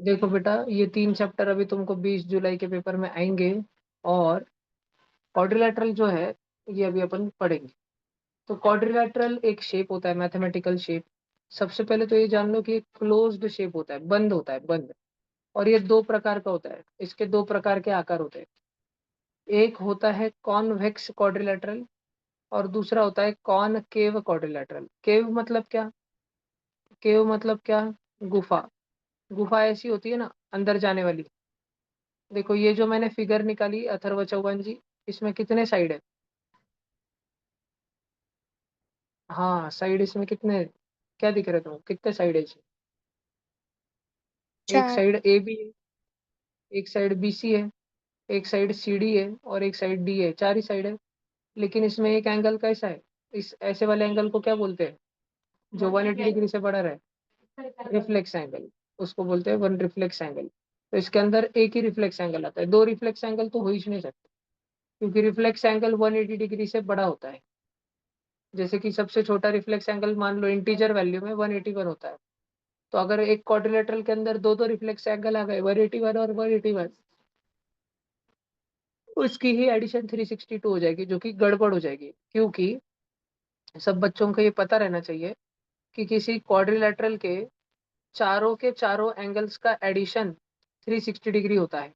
देखो बेटा, ये 3 चैप्टर अभी तुमको 20 जुलाई के पेपर में आएंगे। और क्वाड्रिलेटरल जो है, ये अभी अपन पढ़ेंगे। तो क्वाड्रिलेटरल एक शेप होता है, मैथमेटिकल शेप। सबसे पहले तो ये जान लो कि एक क्लोज्ड शेप होता है, बंद होता है, बंद। और ये दो प्रकार का होता है, इसके दो प्रकार के आकार होते हैं। एक होता है कॉन्वेक्स क्वाड्रिलेटरल, और दूसरा होता है कॉनकेव क्वाड्रिलेटरल। केव मतलब क्या? केव मतलब क्या? गुफा। गुफा ऐसी होती है ना, अंदर जाने वाली। देखो ये जो मैंने फिगर निकाली अथर्व चौहान जी, इसमें कितने साइड है? हाँ, साइड इसमें कितने? क्या दिख रहे तुम, कितने साइड है इसमें? एक चार। साइड ए बी है, एक साइड बी सी है, एक साइड सी डी है, और एक साइड डी है। चार ही साइड है। लेकिन इसमें एक एंगल कैसा है? इस ऐसे वाले एंगल को क्या बोलते हैं, जो 180 डिग्री से बड़ा रहे? Reflex angle. उसको बोलते हैं वन रिफ्लेक्स एंगल। तो इसके अंदर एक ही रिफ्लेक्स एंगल आता है, दो रिफ्लेक्स एंगल तो हो ही नहीं सकते, क्योंकि रिफ्लेक्स एंगल 180 डिग्री से बड़ा होता है। जैसे कि सबसे छोटा रिफ्लेक्स एंगल मान लो इंटीजर वैल्यू में 181 होता है। तो अगर एक क्वाड्रिलेटरल के अंदर दो दो रिफ्लेक्स एंगल आ गए, 181 और 181, उसकी ही एडिशन 362 हो जाएगी, जो कि गड़बड़ हो जाएगी। क्योंकि सब बच्चों को ये पता रहना चाहिए कि किसी क्वाड्रिलेटरल के चारों एंगल्स का एडिशन 360 डिग्री होता है।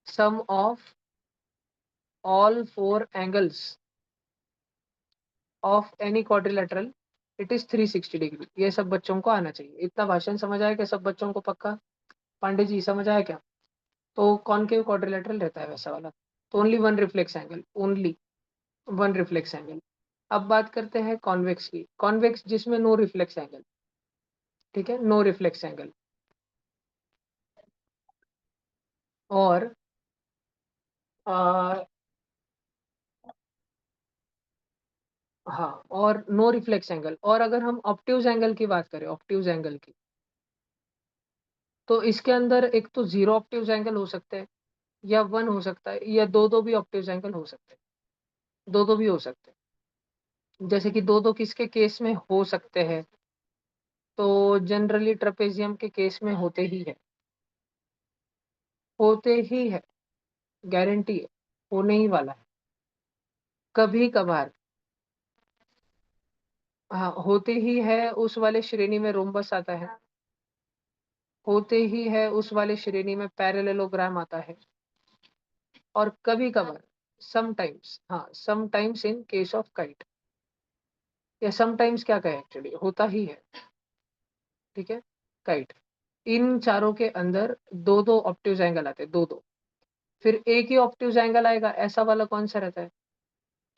Sum of all four angles of any quadrilateral, it is 360 degree. ये सब बच्चों को आना चाहिए। इतना भाषण समझ आया क्या सब बच्चों को? पक्का? पांडे जी समझ आया क्या? तो कॉनकेव क्वाड्रिलेटरल रहता है वैसा वाला। तो only one reflex angle, only one reflex angle. अब बात करते हैं कॉन्वेक्स की। कॉन्वेक्स जिसमें नो रिफ्लेक्स एंगल। ठीक है, नो रिफ्लेक्स एंगल। और आ, हाँ, और नो रिफ्लेक्स एंगल। और अगर हम ऑप्टिव्स एंगल की बात करें, ऑप्टिव्स एंगल की, तो इसके अंदर एक तो जीरो ऑप्टिव्स एंगल हो सकते हैं, या वन हो सकता है, या दो दो भी ऑप्टिव्स एंगल हो सकते हैं। दो दो भी हो सकते हैं। जैसे कि दो दो किसके केस में हो सकते हैं? तो जनरली ट्रेपेजियम के केस में होते ही है, होते ही है, गारंटी है, होने ही वाला है। कभी कभार, हाँ, होते ही है उस वाले श्रेणी में रोम्बस आता है, होते ही है उस वाले श्रेणी में पैरेललोग्राम आता है। और कभी कभार, समटाइम्स, हाँ sometimes in case of kite, या समटाइम्स क्या कहे, एक्चुअली होता ही है। ठीक है, काइट। इन चारों के अंदर दो दो ऑप्टिव एंगल आते हैं, दो दो। फिर एक ही ऑप्टिव एंगल आएगा, ऐसा वाला कौन सा रहता है?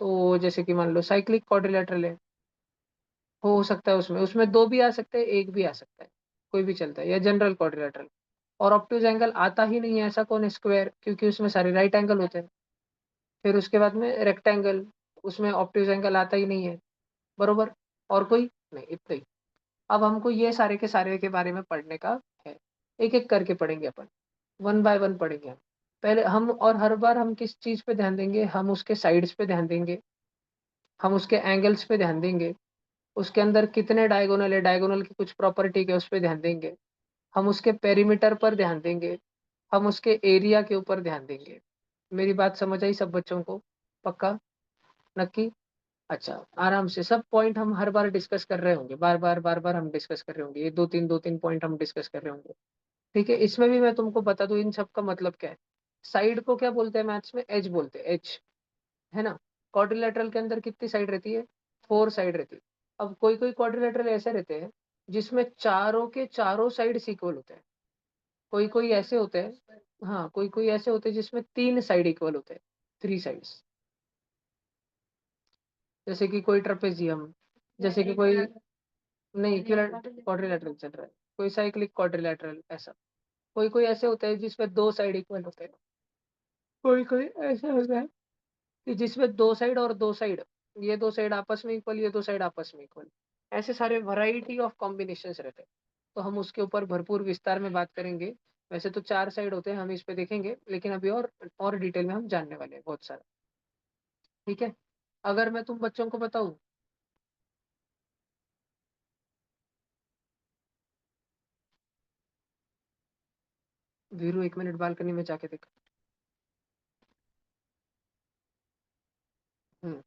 तो जैसे कि मान लो साइक्लिक क्वाड्रिलेटरल है, हो सकता है उसमें उसमें दो भी आ सकते हैं, एक भी आ सकता है, कोई भी चलता है। या जनरल क्वाड्रिलेटरल। और ऑप्टिव एंगल आता ही नहीं है, ऐसा कौन है? स्क्वायर, क्योंकि उसमें सारे राइट एंगल होते हैं। फिर उसके बाद में रेक्टेंगल, उसमें ऑप्टिव एंगल आता ही नहीं है। बरोबर? और कोई नहीं, इतना ही। अब हमको ये सारे के सारे के बारे में पढ़ने का है। एक एक करके पढ़ेंगे अपन, वन बाय वन पढ़ेंगे हम। पहले हम, और हर बार हम किस चीज पे ध्यान देंगे? हम उसके साइड्स पे ध्यान देंगे, हम उसके एंगल्स पे ध्यान देंगे, उसके अंदर कितने डायगोनल है, डायगोनल की कुछ प्रॉपर्टी के उस पर ध्यान देंगे, हम उसके पेरीमीटर पर ध्यान देंगे, हम उसके एरिया के ऊपर ध्यान देंगे। मेरी बात समझ आई सब बच्चों को? पक्का? नक्की? अच्छा, आराम से सब पॉइंट हम हर बार डिस्कस कर रहे होंगे, बार बार बार बार हम डिस्कस कर रहे होंगे, ये दो तीन पॉइंट हम डिस्कस कर रहे होंगे। ठीक है, इसमें भी मैं तुमको बता दूं इन सब का मतलब क्या है। साइड को क्या बोलते हैं मैथ्स में? एज बोलते हैं, एज। है ना? क्वाड्रिलेटरल के अंदर कितनी साइड रहती है? फोर साइड रहती है। अब कोई कोई क्वाड्रिलेटरल ऐसे रहते हैं जिसमें चारों के चारों साइड इक्वल होते हैं। कोई कोई ऐसे होते हैं, हाँ, कोई कोई ऐसे होते हैं जिसमें तीन साइड इक्वल होते हैं, थ्री साइड्स। जैसे कि कोई ट्रेपेजियम, जैसे कि कोई, नहीं क्वाड्रिलेटरल चल रहा है, कोई साइक्लिक क्वाड्रिलेटरल, ऐसा। कोई कोई ऐसे होते हैं जिसमें दो साइड इक्वल होते हैं। कोई कोई ऐसा होता है कि जिसमें दो साइड और दो साइड, ये दो साइड आपस में इक्वल, ये दो साइड आपस में इक्वल। ऐसे सारे वैरायटी ऑफ कॉम्बिनेशंस रहते हैं। तो हम उसके ऊपर भरपूर विस्तार में बात करेंगे। वैसे तो चार साइड होते हैं, हम इस पे देखेंगे, लेकिन अभी और डिटेल में हम जानने वाले हैं बहुत सारा। ठीक है, अगर मैं तुम बच्चों को बताऊं, वीरू 1 मिनट बालकनी में जाके देख। हम्म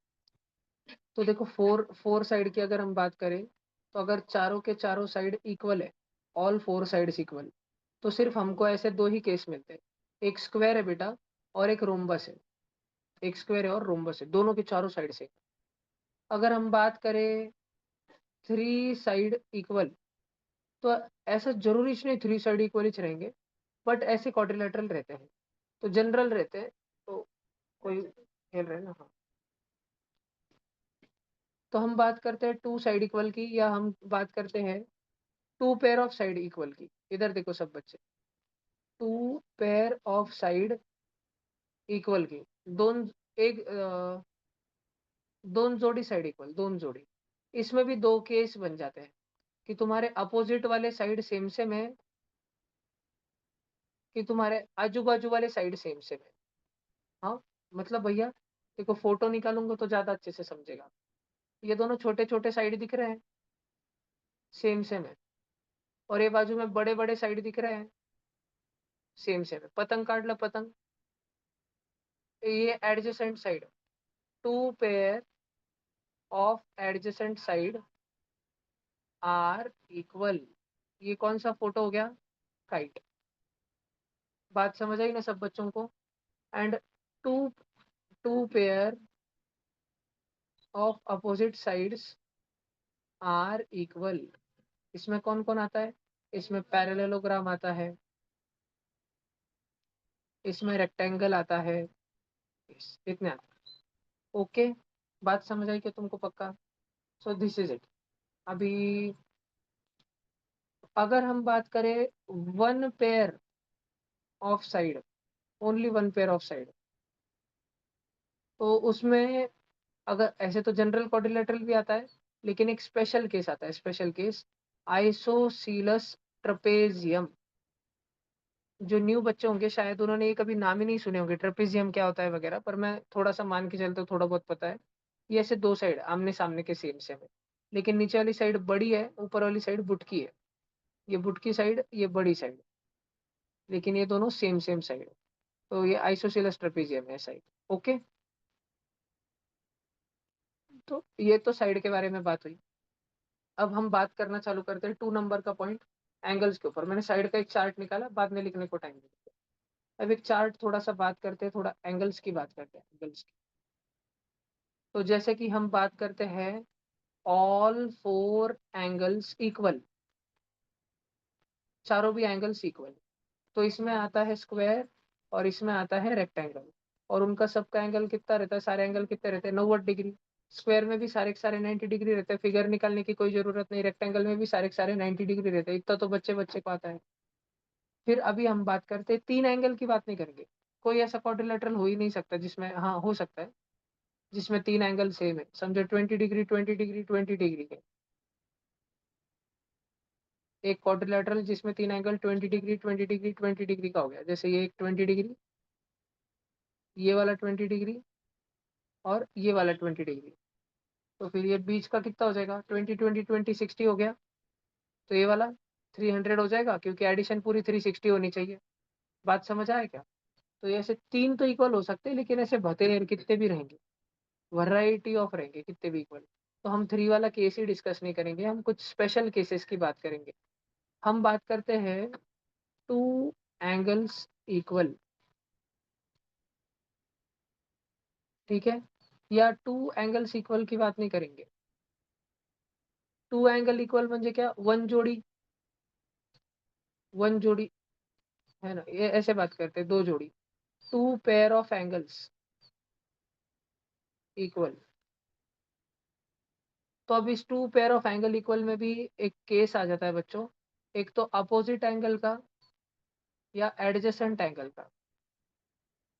तो देखो, फोर फोर साइड की अगर हम बात करें, तो अगर चारों के चारों साइड इक्वल है, ऑल फोर साइड्स इक्वल, तो सिर्फ हमको ऐसे दो ही केस मिलते हैं। एक स्क्वायर है बेटा, और एक रोम्बस है। एक स्क्वायर है और रोम्बस है, दोनों के चारों साइड से। अगर हम बात करें थ्री साइड इक्वल, तो ऐसा जरूरी नहीं थ्री साइड इक्वल ही रहेंगे, बट ऐसे क्वाड्रिलेटरल रहते हैं, तो जनरल रहते हैं। तो कोई खेल रहे हैं ना, हाँ। तो हम बात करते हैं टू साइड इक्वल की, या हम बात करते हैं two pair of side equal की। इधर देखो सब बच्चे, two pair of side equal की। दोन एक दोन जोड़ी साइड इक्वल, दोन जोड़ी। इसमें भी दो केस बन जाते हैं, कि तुम्हारे अपोजिट वाले साइड सेम सेम है, कि तुम्हारे आजू बाजू वाले साइड सेम सेम है। हाँ, मतलब भैया देखो, फोटो निकालूंगा तो ज्यादा अच्छे से समझेगा। ये दोनों छोटे छोटे साइड दिख रहे हैं, सेम सेम है। और ये बाजू में बड़े बड़े साइड दिख रहे हैं, सेम सेम है। पतंग काट लो पतंग। ये adjacent side, two pair of adjacent side are equal. ये कौन सा फोटो हो गया? काइट। बात समझ आई ना सब बच्चों को? And two two pair of opposite sides are equal, इसमें कौन कौन आता है? इसमें पैरेललोग्राम आता है, इसमें रेक्टेंगल आता है, इतने आता है। ओके, बात समझ आई क्या तुमको पक्का? So this is it. अभी अगर हम बात करें one pair of side, only one pair of side, तो उसमें अगर ऐसे तो जनरल क्वाड्रिलेटरल भी आता है, लेकिन एक स्पेशल केस आता है, स्पेशल केस आइसोसीलस ट्रपेजियम। जो न्यू बच्चे होंगे शायद उन्होंने ये कभी नाम ही नहीं सुने होंगे, ट्रपेजियम क्या होता है वगैरह, पर मैं थोड़ा सा मान के चलता हूँ, थोड़ा बहुत पता है। ये ऐसे दो साइड आमने सामने के सेम सेम है, लेकिन नीचे वाली साइड बड़ी है, ऊपर वाली साइड बुटकी है। ये बुटकी साइड, ये बड़ी साइड, लेकिन ये दोनों सेम सेम साइड है। तो ये आइसोसेलेस ट्रेपेजियम है साइड। ओके, तो ये तो साइड के बारे में बात हुई। अब हम बात करना चालू करते हैं 2 नंबर का पॉइंट, एंगल्स के ऊपर। मैंने साइड का एक चार्ट निकाला, बाद में लिखने को टाइम नहीं। अब एक चार्ट थोड़ा सा बात करते हैं, थोड़ा एंगल्स की बात करते हैं, एंगल्स की। तो जैसे कि हम बात करते हैं ऑल फोर एंगल्स इक्वल, चारों भी एंगल्स इक्वल, तो इसमें आता है स्क्वायर और इसमें आता है रेक्टेंगल। और उनका सबका एंगल कितना रहता है? सारे एंगल कितने रहते हैं? 90 डिग्री। स्क्वायर में भी सारे के सारे 90 डिग्री रहते हैं, फिगर निकालने की कोई जरूरत नहीं। रेक्टेंगल में भी सारे के सारे 90 डिग्री रहते हैं, इतना तो बच्चे बच्चे को आता है। फिर अभी हम बात करते हैं तीन एंगल की, बात नहीं करेंगे। कोई ऐसा क्वाड्रिलेटरल हो ही नहीं सकता जिसमें, हाँ हो सकता है, जिसमें तीन एंगल सेम है। समझो 20 डिग्री 20 डिग्री 20 डिग्री के। एक क्वाड्रिलेटरल जिसमें तीन एंगल 20 डिग्री 20 डिग्री 20 डिग्री का हो गया, जैसे ये एक 20 डिग्री, ये वाला 20 डिग्री, और ये वाला 20 डिग्री। तो फिर ये बीच का कितना हो जाएगा? 20 20 20 60 हो गया। तो ये वाला 300 हो जाएगा, क्योंकि एडिशन पूरी 360 होनी चाहिए। बात समझ आए क्या? तो ये ऐसे तीन तो इक्वल हो सकते हैं, लेकिन ऐसे भतेरे कितने भी रहेंगे, वैरायटी ऑफ रहेंगे कितने भी इक्वल। तो हम थ्री वाला केस ही डिस्कस नहीं करेंगे, हम कुछ स्पेशल केसेस की बात करेंगे। हम बात करते हैं टू एंगल्स इक्वल, ठीक है? या टू एंगल्स इक्वल की बात नहीं करेंगे। टू एंगल इक्वल म्हणजे क्या? वन जोड़ी, वन जोड़ी, है ना? ये ऐसे बात करते हैं, दो जोड़ी, two pair of angles equal. तो अब इस two pair of angle equal में भी एक केस आ जाता है बच्चों, एक तो अपोजिट एंगल का या एडजेसेंट एंगल का।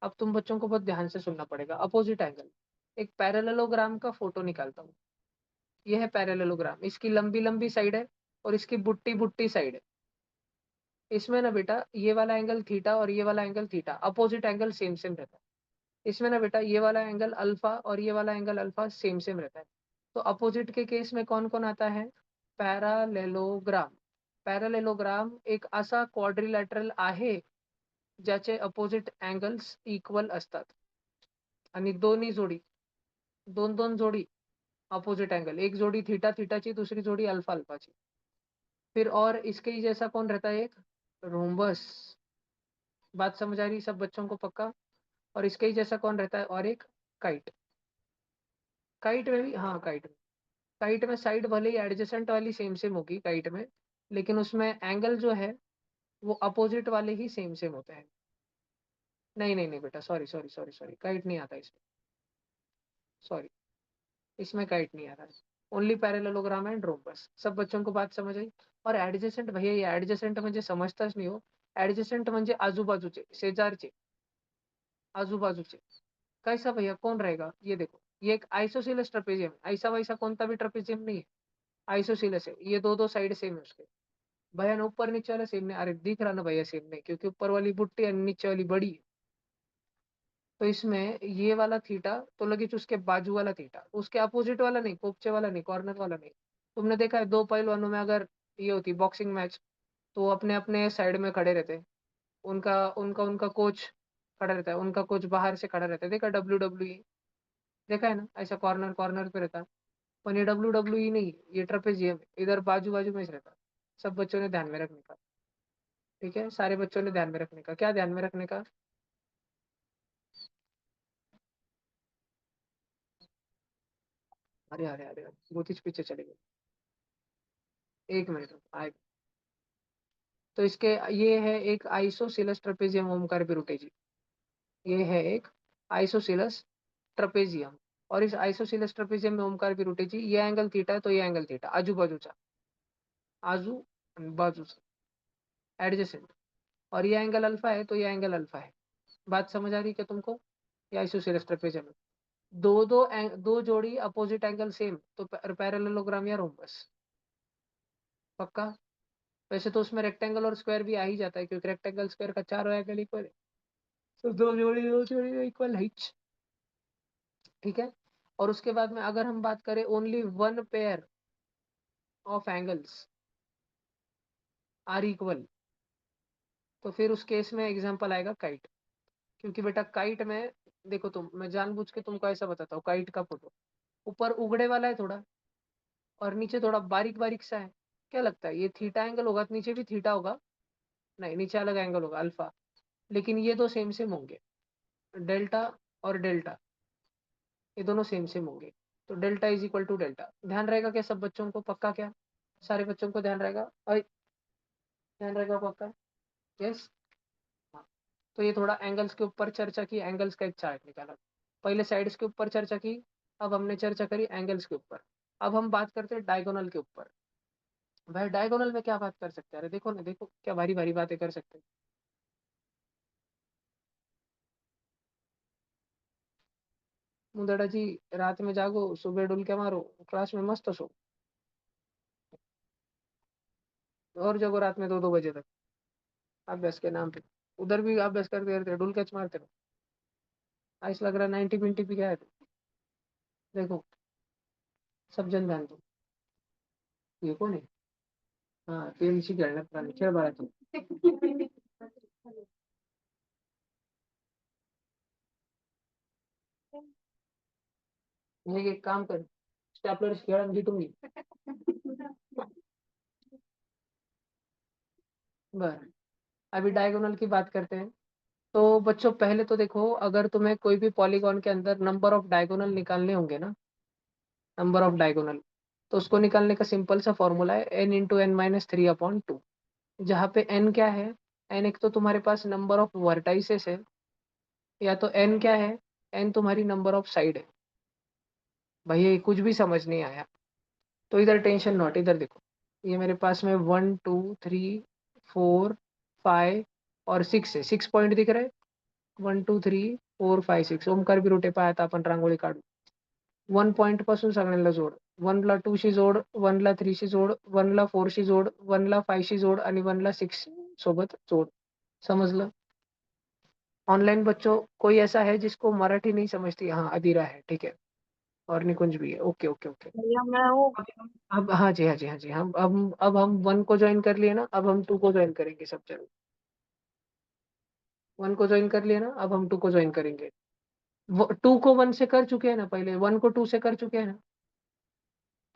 अब तुम बच्चों को बहुत ध्यान से सुनना पड़ेगा। अपोजिट एंगल, एक पैरेललोग्राम का फोटो निकालता हूँ। ये है पैरेललोग्राम, इसकी लंबी लंबी साइड है और इसकी बुट्टी बुट्टी साइड है। इसमें ना बेटा ये वाला एंगल थीटा और ये वाला angle theta, opposite angle same same रहता है। इसमें ना बेटा ये वाला एंगल अल्फा और ये वाला एंगल अल्फा सेम सेम रहता है। तो अपोजिट के केस में कौन कौन आता है? पैरालेलोग्राम। पैरालेलोग्राम एक असा क्वाड्रिलॅटरल आहे ज्याचे अपोजिट अँगल्स इक्वल असतात आणि दोन्ही जोडी दोन दोन जोडी अपोजिट एंगल, एक जोड़ी थीटा थीटाची, दूसरी जोड़ी अल्फा अल्फाची। फिर और इसके ही जैसा कौन रहता है? एक रोम्बस। बात समझ आ रही सब बच्चों को पक्का? और इसके ही जैसा कौन रहता है? और एक काइट। काइट में भी, हाँ काइट में साइड भले ही एडजेसेंट वाली सेम सेम होगी काइट में, लेकिन उसमें एंगल जो है वो अपोजिट वाले ही सेम सेम होते हैं। नहीं नहीं नहीं बेटा, sorry sorry sorry sorry, kite नहीं आता इसमें, सॉरी, इसमें काइट नहीं आ रहा है। Only parallelogram and rhombus. सब बच्चों को बात समझ आई? और ऍडजेसेंट भैया, ये ऍडजेसेंट म्हणजे समजताच नाही हो। ऍडजेसेंट म्हणजे आजूबाजूचे, शेजारचे, आजूबाजूचे। कैसा भैया, कौन रहेगा? ये देखो, ये एक आइसोसेलेस ट्रेपेजियम, ऐसा वैसा कोणता भी ट्रेपेजियम नहीं है, आइसोसेलेस है। ये दो दो साइड सेम है उसके। भैया ना ऊपर नीचे वाला सेम नहीं, अरे दिख रहा ना भैया सेम नहीं, क्योंकि ऊपर वाली बुट्टी और नीचे वाली बड़ी है। तो इसमें ये वाला थीटा तो लगेच उसके बाजू वाला थीटा, उसके अपोजिट वाला नहीं, पोपचे वाला नहीं, कॉर्नर वाला नहीं। तुमने देखा है दो पहलवानों में अगर ये होती बॉक्सिंग मैच, तो वो अपने अपने साइड में खड़े रहते, उनका उनका उनका कोच खड़ा रहता है, उनका कोच बाहर से खड़ा रहता है। देखा WWE? देखा है ना, ऐसा कॉर्नर कॉर्नर पे रहता है। पर ये WWE नहीं, ये ट्रेपेजियम इधर बाजू बाजू में ही रहता। सब बच्चों ने ध्यान में रखने का, ठीक है? सारे बच्चों ने ध्यान में रखने का। क्या ध्यान में रखने का? अरे अरे अरे अरे, बहुत ही पीछे चले गए। एक मिनट आए। तो इसके ये है एक आइसोसिलस ट्रेपेजियम ओमकार बिरुटेजी। ये है एक आइसोसिलस ट्रेपेजियम। और इस आइसोसिलस ट्रेपेजियम में ओमकार बिरुटेजी, ये एंगल थीटा है तो ये एंगल थीटा, आजू बाजूचा, आजू बाजूचा, एडजेसेंट। और ये एंगल अल्फा है तो ये एंगल अल्फा है। बात समझ आ रही है क्या तुमको? ये आइसोसिलस ट्रेपेजियम है। दो जोड़ी अपोजिट एंगल सेम तो पैरेललोग्राम या रोम्बस। पक्का? वैसे तो उसमें रेक्टेंगल और स्क्वायर भी आ ही जाता है, क्योंकि रेक्टेंगल स्क्वायर का चारों एंगल इक्वल है। तो दो जोड़ी इक्वल है। ठीक है। और उसके बाद में अगर हम बात करें only one pair of angles are equal, तो फिर उस केस में एग्जांपल आएगा काइट। क्योंकि बेटा काइट में, देखो तुम, मैं जानबूझ के तुमको ऐसा बताता हूँ, काइट का फोटो ऊपर उगड़े वाला है थोड़ा, और नीचे थोड़ा बारीक बारीक सा है। क्या लगता है ये थीटा एंगल होगा तो नीचे भी थीटा होगा? नहीं, नीचे अलग एंगल होगा, अल्फा। लेकिन ये दो सेम सेम होंगे, डेल्टा और डेल्टा, ये दोनों सेम सेम होंगे। तो delta is equal to delta. ध्यान रहेगा क्या सब बच्चों को? पक्का क्या? सारे बच्चों को ध्यान रहेगा? और ध्यान रहेगा पक्का? यस। हाँ। तो ये थोड़ा एंगल्स के ऊपर चर्चा की, एंगल्स का एक चार्ट निकाला। पहले साइड्स के ऊपर चर्चा की, अब हमने चर्चा करी एंगल्स के ऊपर। अब हम बात करते हैं डायगोनल के ऊपर। भाई डायगोनल में क्या बात कर सकते हैं? अरे देखो ना, देखो क्या भारी भारी बातें कर सकते हैं। मुदड़ा जी, रात में जागो, सुबह डुल के मारो, क्लास में मस्त सो, और जगो रात में 2-2 बजे तक अभ्यास के नाम पे। उधर भी अभ्यास करते रहते, डुल कैच मारते रहो। ऐसा लग रहा है 90 मिनट भी क्या है? देखो, सब जन ध्यान दो। ये कौन है? हाँ, तेलची खेळण्यात प्राणी, खेळ बाळा तू। म्हणजे एक काम कर, स्टॅपलर खेळ आणि तुम्ही। बस, अभी डायगोनल की बात करते हैं। तो बच्चों पहले तो देखो, अगर तुम्हें कोई भी पॉलीगॉन के अंदर नंबर ऑफ डायगोनल निकालने होंगे ना, नंबर ऑफ डायगोनल, तो उसको निकालने का सिंपल सा फॉर्मूला है n × n - 3/2। जहाँ पे n क्या है? n एक तो तुम्हारे पास नंबर ऑफ वर्टाइसेस है, या तो n क्या है? n तुम्हारी नंबर ऑफ साइड है। भैया ये कुछ भी समझ नहीं आया तो इधर टेंशन नॉट, इधर देखो। ये मेरे पास में 1 2 3 4 5 और 6 है, 6 पॉइंट दिख रहे हैं। 1 2 3 4 5 6 ओमकार भी रोटे पायात आपण रांगोळी काढू। 1 पॉइंट पासून सगळ्यांना जोड, 1ला 2शी जोड, 1ला 3शी जोड, 1ला 4शी जोड, 1ला 5शी जोड आणि 1ला 6 सोबत जोड। समजलं? ऑनलाइन बच्चों कोई ऐसा है जिसको मराठी नहीं समझती? हाँ अधीरा है, ठीक है, और निकुंज भी है। Okay okay okay. भैया मैं हूँ। अब हाँ जी, हाँ जी, हाँ जी, हम अब हम 1 को ज्वाइन कर लिए ना, अब हम 2 को ज्वाइन करेंगे सब जन। 1 को ज्वाइन कर लिया ना, अब हम 2 को ज्वाइन करेंगे। 2 को 1 से कर चुके हैं ना, पहले 1 को 2 से कर चुके हैं ना,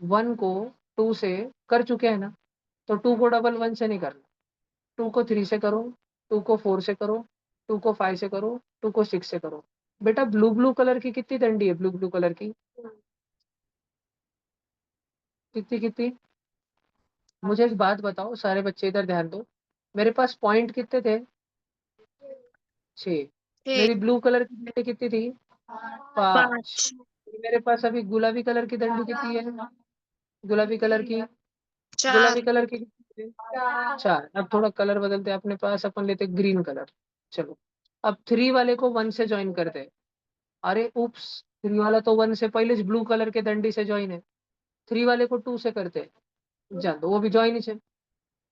1 को 2 से कर चुके हैं ना, तो 2 को डबल 1 से नहीं करना। 2 को 3 से करो, 2 को 4 से करो, 2 को 5 से करो, 2 को 6 से करो। बेटा ब्लू ब्लू कलर की कितनी डंडी है, ब्लू ब्लू कलर की कितनी कितनी? मुझे एक बात बताओ, सारे बच्चे इधर ध्यान दो, मेरे पास पॉइंट कितने थे? 6। मेरी ब्लू कलर की डंडी कितनी थी? 5। 5 मेरे पास अभी गुलाबी कलर की डंडी कितनी है? गुलाबी कलर की, 4 गुलाबी कलर की कितनी है? 4। अब थोड़ा कलर बदलते हैं, अपने पास अपन लेते ग्रीन कलर। चलो, अब 3 वाले को 1 से ज्वाइन करते हैं। अरे उप्स, 3 वाला तो 1 से पहले ब्लू कलर के डंडी से ज्वाइन है। 3 वाले को 2 से करते हैं, जान दो वो भी ज्वाइन ही है।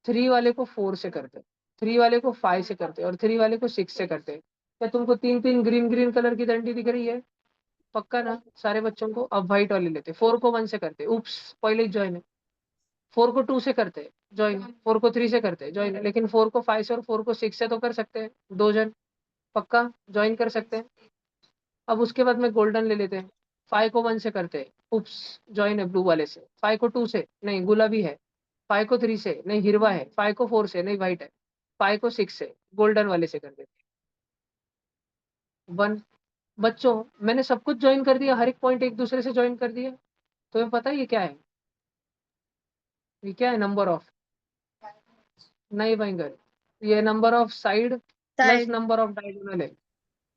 3 वाले को 4 से करते हैं, 3 वाले को 5 से करते हैं, और 3 वाले को 6 से करते हैं। क्या तुमको तीन तीन ग्रीन ग्रीन कलर की डंडी दिख रही है? पक्का ना सारे बच्चों को? अब व्हाइट वाली लेते, 4 को 1 से करते, उप्स पहले ही ज्वाइन है। 4 को 2 से करते ज्वाइन, 4 को 3 से करते ज्वाइन, लेकिन 4 को 5 से और 4 को 6 से तो कर सकते हैं, 2 जन पक्का ज्वाइन कर सकते हैं। अब उसके बाद में गोल्डन ले लेते हैं। 5 को 1 से करते हैं, उप्स ज्वाइन है ब्लू वाले से। 5 को 2 से नहीं, गुलाबी है। 5 को 3 से नहीं, हिरवा है। 5 को 4 से नहीं, व्हाइट है। 5 को 6 से गोल्डन वाले से कर देते हैं। 1। बच्चों, मैंने सब कुछ ज्वाइन कर दिया, हर एक पॉइंट एक दूसरे से ज्वाइन कर दिया। तुम्हें पता है ये क्या है? ये क्या है? नंबर ऑफ, नहीं बैंगन, ये number of side plus side. Number of diagonal है।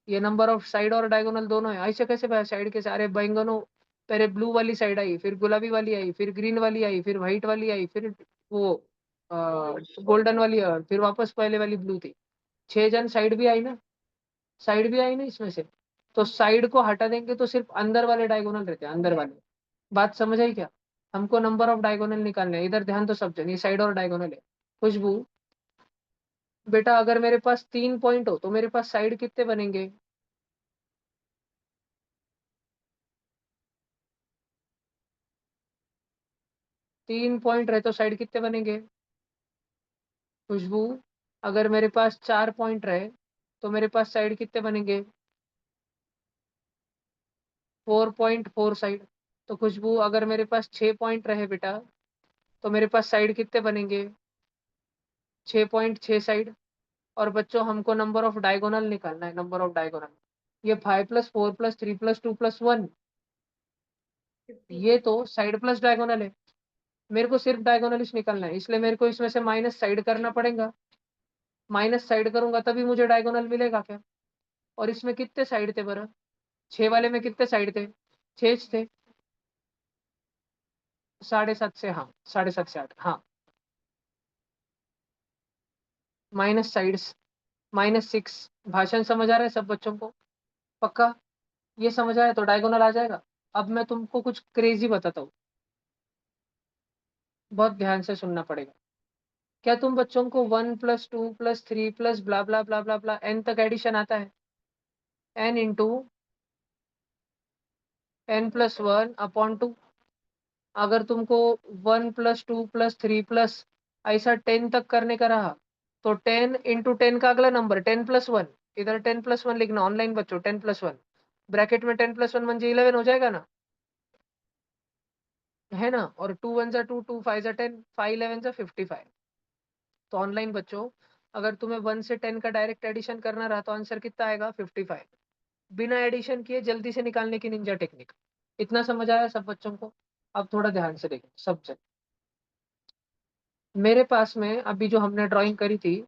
ये नंबर ऑफ साइड और डायगोनल दोनों है। ऐसे कैसे भाई? साइड के सारे बैंगनों, पहले ब्लू वाली साइड आई, फिर गुलाबी वाली आई, फिर ग्रीन वाली आई, फिर व्हाइट वाली आई, फिर वो गोल्डन वाली आई, और फिर वापस पहले वाली ब्लू थी। 6 जन साइड भी आई ना, साइड भी आई ना इसमें से। तो साइड को हटा देंगे तो सिर्फ अंदर वाले डायगोनल रहते हैं, अंदर वाले। बात समझ आई क्या? हमको नंबर ऑफ डायगोनल निकालना है। इधर ध्यान तो सब जन, ये साइड और डायगोनल है। खुशबू, बेटा अगर मेरे पास 3 पॉइंट हो तो मेरे पास साइड कितने बनेंगे? 3 पॉइंट रहे तो साइड कितने बनेंगे? खुशबू, अगर मेरे पास 4 पॉइंट रहे तो मेरे पास साइड कितने बनेंगे? 4.4 साइड। तो खुशबू, अगर मेरे पास 6 पॉइंट रहे बेटा, तो मेरे पास साइड कितने बनेंगे? 6.6 साइड। और बच्चों, हमको नंबर ऑफ डायगोनल निकालना है, नंबर ऑफ डायगोनल। ये 5 प्लस 4 प्लस 3 प्लस 2 प्लस 1, ये तो साइड प्लस डायगोनल है। मेरे को सिर्फ डायगोनलिस्ट निकालना है, इसलिए मेरे को इसमें से माइनस साइड करना पड़ेगा। माइनस साइड करूंगा तभी मुझे डायगोनल मिलेगा क्या? और इसमें कितने साइड थे बरा? 6 वाले में कितने साइड थे? 6 थे। 7.5 से, हाँ 7.5 से 8, हाँ। Minus sides, -6। भाषण समझ आ रहा है सब बच्चों को? पक्का? ये समझ आया तो डायगोनल आ जाएगा। अब मैं तुमको कुछ क्रेजी बताता हूँ, बहुत ध्यान से सुनना पड़ेगा। क्या तुम बच्चों को 1 + 2 + 3 प्लस ब्ला ब्ला ब्ला ब्ला ब्ला n तक एडिशन आता है? n × n+1/2। अगर तुमको 1 + 2 + 3 प्लस ऐसा 10 तक करने का रहा, तो 10 × 10 का अगला नंबर 10+1। इधर 10+1 लिखना ऑनलाइन बच्चों, 10+1 ब्रैकेट में 10+1 म्हणजे 11 हो जाएगा ना, है ना? और 2 × 1 = 2, 2 × 5 = 10, 5 × 11 = 55। तो ऑनलाइन बच्चों, अगर तुम्हें 1 से 10 का डायरेक्ट एडिशन करना रहा तो आंसर कितना आएगा? 55। बिना एडिशन किए जल्दी से निकालने की निंजा टेक्निक। इतना समझ आया सब बच्चों को? अब थोड़ा ध्यान से देखो सब जन। मेरे पास में अभी जो हमने ड्राइंग करी थी,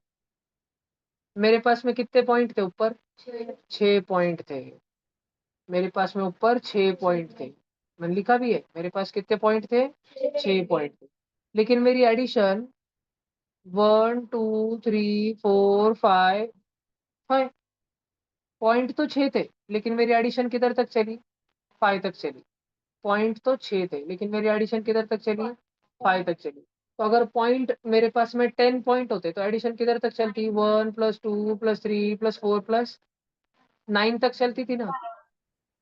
मेरे पास में कितने पॉइंट थे ऊपर? 6 पॉइंट थे। मेरे पास में ऊपर 6 पॉइंट थे। मैंने लिखा भी है, मेरे पास कितने पॉइंट थे? 6 पॉइंट थे। लेकिन मेरी एडिशन 1 2 3 4 5 5 पॉइंट तो 6 थे, लेकिन मेरी एडिशन किधर तक चली? 5 तक चली। पॉइंट तो 6 थे, लेकिन मेरी एडिशन किधर तक चली? 5 तक चली। तो अगर पॉइंट मेरे पास में 10 पॉइंट होते तो एडिशन किधर तक चलती? 1 + 2 + 3 + 4 + 9 तक चलती थी ना?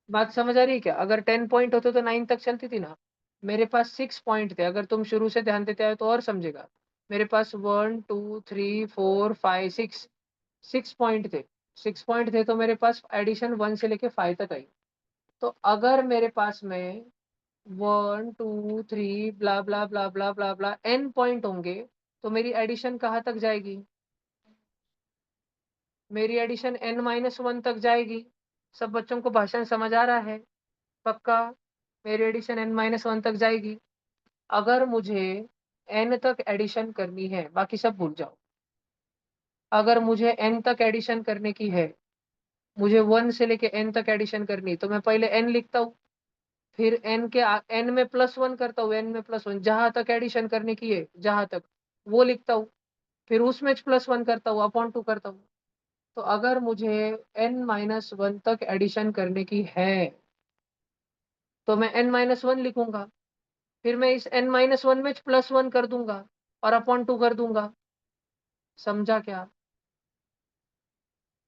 बात समझ आ रही है क्या? अगर 10 पॉइंट होते तो 9 तक चलती थी ना? मेरे पास 6 पॉइंट थे, अगर तुम शुरू से ध्यान देते आए तो और समझेगा। मेरे पास 1 2 3 4 5 6 पॉइंट थे। 6 पॉइंट थे तो मेरे पास एडिशन 1 से लेके 5 तक आई। तो अगर मेरे पास में 1 2 3 ब्ला ब्ला ब्ला ब्ला ब्ला ब्ला n पॉइंट होंगे तो मेरी एडिशन कहाँ तक जाएगी? मेरी एडिशन n-1 तक जाएगी। सब बच्चों को भाषण समझ आ रहा है? पक्का? मेरी एडिशन n-1 तक जाएगी। अगर मुझे n तक एडिशन करनी है, बाकी सब भूल जाओ। अगर मुझे n तक एडिशन करने की है, मुझे 1 से लेके n तक एडिशन करनी, तो मैं पहले n लिखता हूँ, फिर n के n में +1 करता हूँ, n में +1 जहां तक एडिशन करने की है, जहां तक वो लिखता हूँ, फिर उसमें +1 करता हूँ, अपॉन 2 करता हूँ। तो अगर मुझे n-1 तक एडिशन करने की है तो मैं n-1 लिखूंगा, फिर मैं इस n-1 में +1 कर दूंगा और अपॉन 2 कर दूंगा। समझा क्या?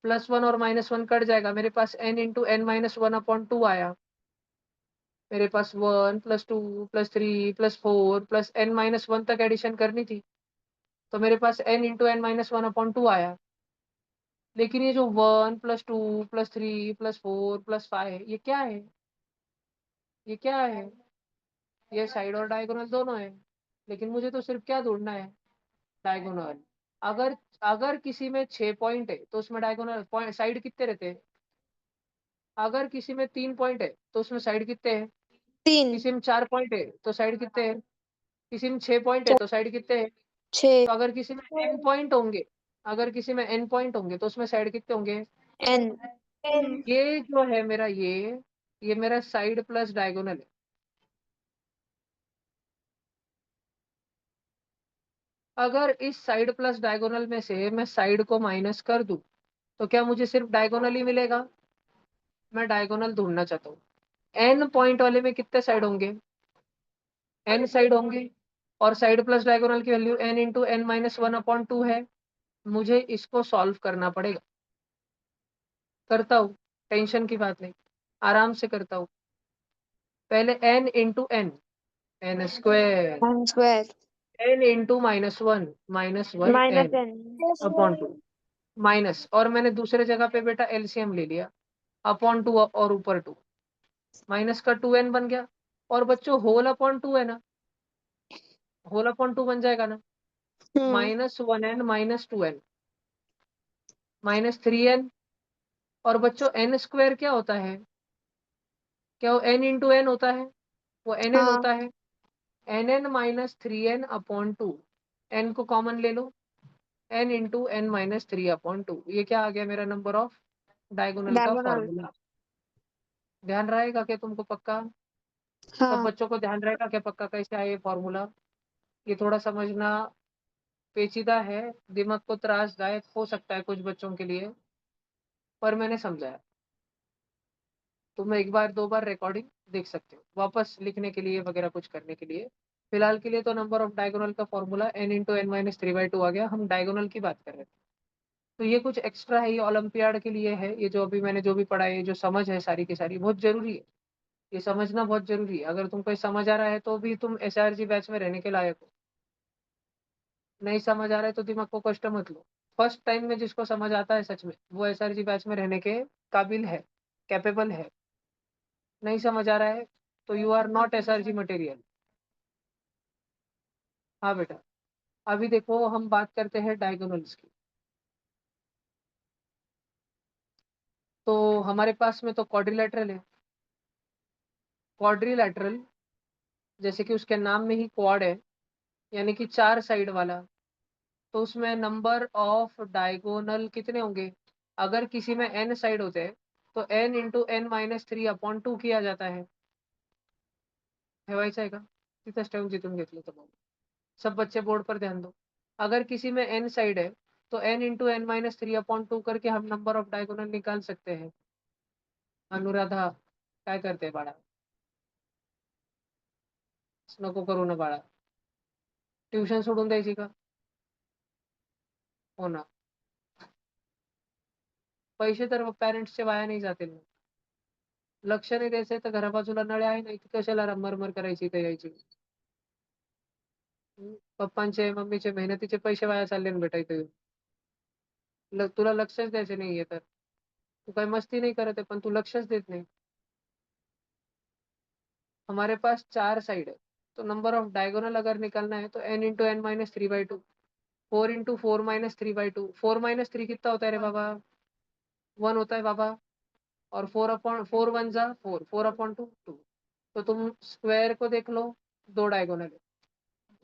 +1 और -1 कट जाएगा, मेरे पास n इंटू n-1 अपॉन 2 आया। मेरे पास 1 +2 +3 +4 प्लस n-1 तक एडिशन करनी थी, तो मेरे पास n इंटू n-1 अपॉन 2 आया। लेकिन ये जो 1 +2 +3 +4 +5 ये क्या है? ये क्या है? ये साइड और डायगोनल दोनों है, लेकिन मुझे तो सिर्फ क्या ढूंढना है? डायगोनल। अगर अगर किसी में 6 पॉइंट है तो उसमें डायगोनल पॉइंट साइड कितने रहते हैं? अगर किसी में 3 पॉइंट है तो उसमें साइड कितने हैं? 3 किसी में 4 पॉइंट है तो साइड कितने हैं? किसी में 6 पॉइंट है तो साइड कितने हैं? 6 तो अगर किसी में n पॉइंट होंगे, अगर किसी में n पॉइंट होंगे तो उसमें साइड कितने होंगे? n ये जो है मेरा ये मेरा साइड प्लस डायगोनल है। अगर इस साइड प्लस डायगोनल में से मैं साइड को माइनस कर दूं तो क्या मुझे सिर्फ डायगोनल ही मिलेगा? मैं डायगोनल ढूंढना चाहता हूँ। n पॉइंट वाले में कितने साइड होंगे? n साइड होंगे, और साइड प्लस डायगोनल की value n into n-1 upon 2 है। मुझे इसको सॉल्व करना पड़ेगा। करता हूँ, टेंशन की बात नहीं, आराम से करता हूँ। पहले n into n, n square, n² n into -1 -1 minus n n upon 2 minus, और मैंने दूसरे जगह पे बेटा एलसीएम ले लिया, अपॉन 2 और ऊपर 2, माइनस का 2n बन गया। और बच्चों होल अपॉन 2 है ना, होल अपॉन 2 बन जाएगा ना, -1n -2n -3n। और बच्चों n स्क्वायर क्या होता है? क्या वो n इंटू n होता है? वो nn हाँ होता है। nn -3n अपॉन 2, n को कॉमन ले लो, n इंटू n-3 अपॉन 2, ये क्या आ गया मेरा नंबर ऑफ डायगोनल का डायगोनल फॉर्मूला। ध्यान रहेगा क्या तुमको? पक्का? सब हाँ बच्चों को ध्यान रहेगा क्या पक्का कैसे आए ये फॉर्मूला? ये थोड़ा समझना पेचीदा है, दिमाग को त्रासदायक हो सकता है कुछ बच्चों के लिए, पर मैंने समझाया। तुम एक बार दो बार रिकॉर्डिंग देख सकते हो वापस लिखने के लिए वगैरह कुछ करने के लिए। फिलहाल के लिए तो नंबर ऑफ डायगोनल का फॉर्मूला n इंटू n-3/2 आ गया। हम डायगोनल की बात कर रहे थे, तो ये कुछ एक्स्ट्रा है, ये ओलंपियाड के लिए है। ये जो अभी मैंने जो भी पढ़ा है, ये जो समझ है सारी की सारी बहुत जरूरी है। ये समझना बहुत जरूरी है। अगर तुमको ये समझ आ रहा है तो भी तुम SRG बैच में रहने के लायक हो। नहीं समझ आ रहा है तो दिमाग को कष्ट मत लो। फर्स्ट टाइम में जिसको समझ आता है सच में, वो SRG बैच में रहने के काबिल है, कैपेबल है। नहीं समझ आ रहा है तो you are not SRG material. हाँ बेटा, अभी देखो हम बात करते हैं डायगोनल्स की। तो हमारे पास में तो क्वाड्रिलेटरल है। क्वाड्रिलेटरल जैसे कि उसके नाम में ही क्वाड है, यानी कि 4 साइड वाला, तो उसमें नंबर ऑफ डायगोनल कितने होंगे? अगर किसी में n साइड होते हैं तो n इंटू n-3 अपॉन 2 किया जाता है। ठेवायचं आहे का? तिथंच ठेवून जिथून घेतलं होतं मग. सब बच्चे बोर्ड पर ध्यान दो। अगर किसी में n साइड है तो n इंटू n-3 अपॉन 2 करके हम नंबर ऑफ डायगोनल निकाल सकते हैं। अनुराधा काय करते बाळा? नको करू ना बाळा, ट्युशन सोडून द्यायची का? हो ना, पैसे तर पॅरेंट्सचे वाया नाही जातील ना. लक्ष नाही द्यायचंय तर घराबाजूला नळे आहे ना, इथे कशाला मरमर करायची इथे यायची? पप्पांचे मम्मीचे मेहनतीचे पैसे वाया चालले ना बेटा इथे. तुला लक्षच द्यायचे नाहीये तर तू काही मस्ती नाही करत आहे, पण तू लक्षच देत नाही. हमारे पास 4 साइड है, तो नंबर ऑफ डायगोनल अगर निकालना है तो n into N minus 3/2, 4 into 4 minus 3/2, 4 minus 3 कितना होता है रे बाबा? 1 होता है बाबा. और 4 अपॉन 4 वन जा 4, 4 अपॉन 2 2. तो तुम स्क्वायर को देख लो, 2 डायगोनल है.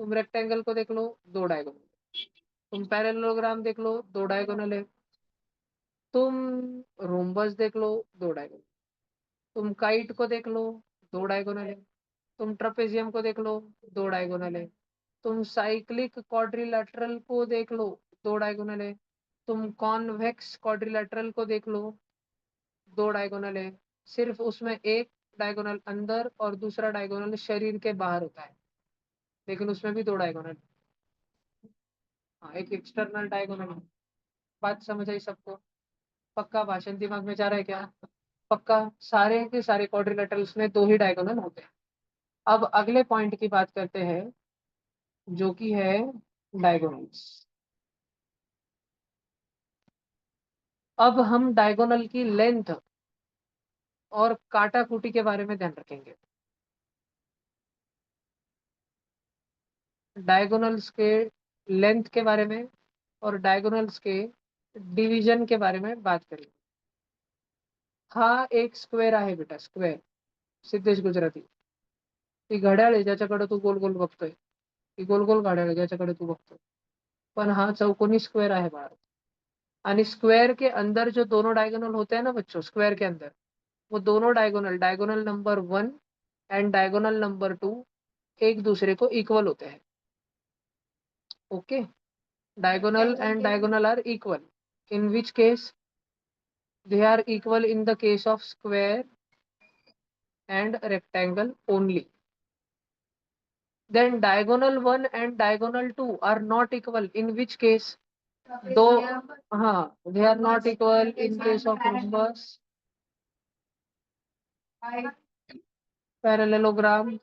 तुम रेक्टेंगल को देख लो, 2 डायगोनल. तुम पैरेललोग्राम देख लो, 2 डायगोनल है. तुम रोम्बस देख लो, 2 डायगोनल. तुम काइट को देख लो, 2 डायगोनल है. तुम ट्रपेजियम को देख लो, 2 डायगोनल है. तुम साइक्लिक क्वाड्रिलेटरल को देख लो, 2 डायगोनल है. तुम कॉन्वेक्स क्वाड्रिलेटरल को देख लो, 2 डायगोनल है. सिर्फ उसमें एक डायगोनल अंदर और दूसरा डायगोनल शरीर के बाहर होता है, लेकिन उसमें भी 2 डायगोनल. हाँ, एक एक्सटर्नल डायगोनल. बात समझ आई सबको? पक्का भाषण दिमाग में जा रहा है क्या? पक्का. सारे के सारे क्वाड्रिलेटरल्स में 2 ही डायगोनल होते हैं. अब अगले पॉइंट की बात करते हैं, जो कि है डायगोनल्स. अब हम डायगोनल की लेंथ और काटाकूटी के बारे में ध्यान रखेंगे. डायगोनल्स के लेंथ के बारे में और डायगोनल्स के डिवीजन के बारे में बात करेंगे. हा एक स्क्वेअर आहे बेटा, स्क्वेअर. सिद्धेश गुजराती, ती घड्याळ आहे ज्याच्याकडे तू गोल गोल बघतोय. ती गोल गोल घड्याळ आहे ज्याच्याकडे तू बघतोय. पण हा चौकोनी स्क्वेअर आहे बाळा. आणि स्क्वायर के अंदर जो दोनों डायगोनल होते हैं ना बच्चों, स्क्वायर के अंदर वो दोनों diagonal, diagonal number 1 and diagonal number 2 एक दूसरे को इक्वल होते हैं. Okay. Diagonal and diagonal are equal. In which case they are equal in the case of square and rectangle only. Then diagonal 1 and diagonal 2 are not equal, in which case though they are not equal in case of rhombus, parallelogram.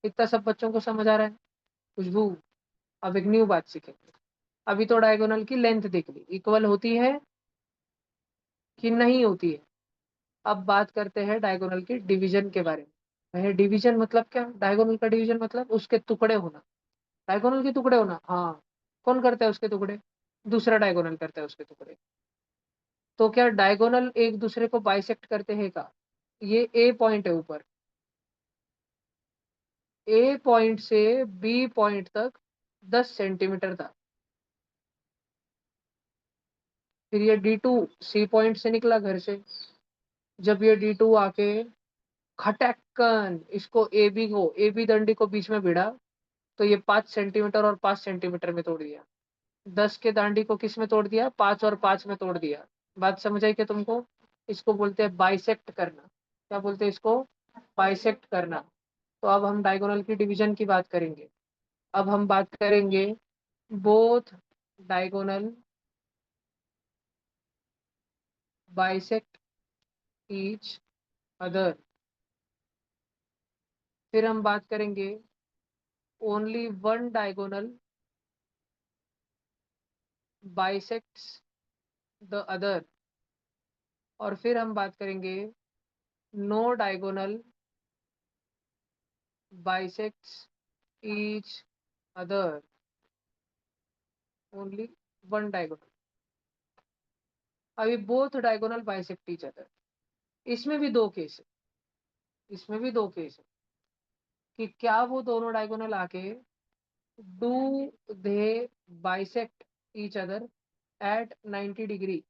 इतना सब बच्चों को समझ आ रहा है? खुशबू, अब एक new बात सीखेंगे. अभी तो डायगोनल की लेंथ देख ली, इक्वल होती है कि नहीं होती है. अब बात करते हैं डायगोनल की डिवीजन के बारे में. डिवीजन मतलब क्या? डायगोनल का डिवीजन मतलब उसके टुकड़े होना. डायगोनल के टुकड़े होना, हाँ. कौन करता है उसके टुकड़े? दूसरा डायगोनल करता है उसके टुकड़े. तो क्या डायगोनल एक दूसरे को बाइसेक्ट करते हैं का? ये ए पॉइंट है ऊपर, ए पॉइंट से बी पॉइंट तक 10 सेंटीमीटर था. फिर ये D2 सी पॉइंट से निकला घर से. जब ये D2 आके खटक्कन इसको ए बी दंडी को बीच में भिड़ा, तो ये 5 सेंटीमीटर और 5 सेंटीमीटर में तोड़ दिया. 10 के दांडी को किस में तोड़ दिया? 5 और 5 में तोड़ दिया. बात समझ आई क्या तुमको? इसको बोलते हैं बाइसेक्ट करना. क्या बोलते हैं इसको? बाइसेक्ट करना. तो अब हम डायगोनल की डिवीजन की बात करेंगे. अब हम बात करेंगे both diagonal bisect each other. फिर हम बात करेंगे only one diagonal bisects the other. और फिर हम बात करेंगे no diagonal bisects each other. Only one diagonal. अभी both diagonal bisect each other. इसमें भी दो केस है. इसमें भी दो केस है कि क्या वो दोनों डायगोनल आके do they bisect each other at 90 degree.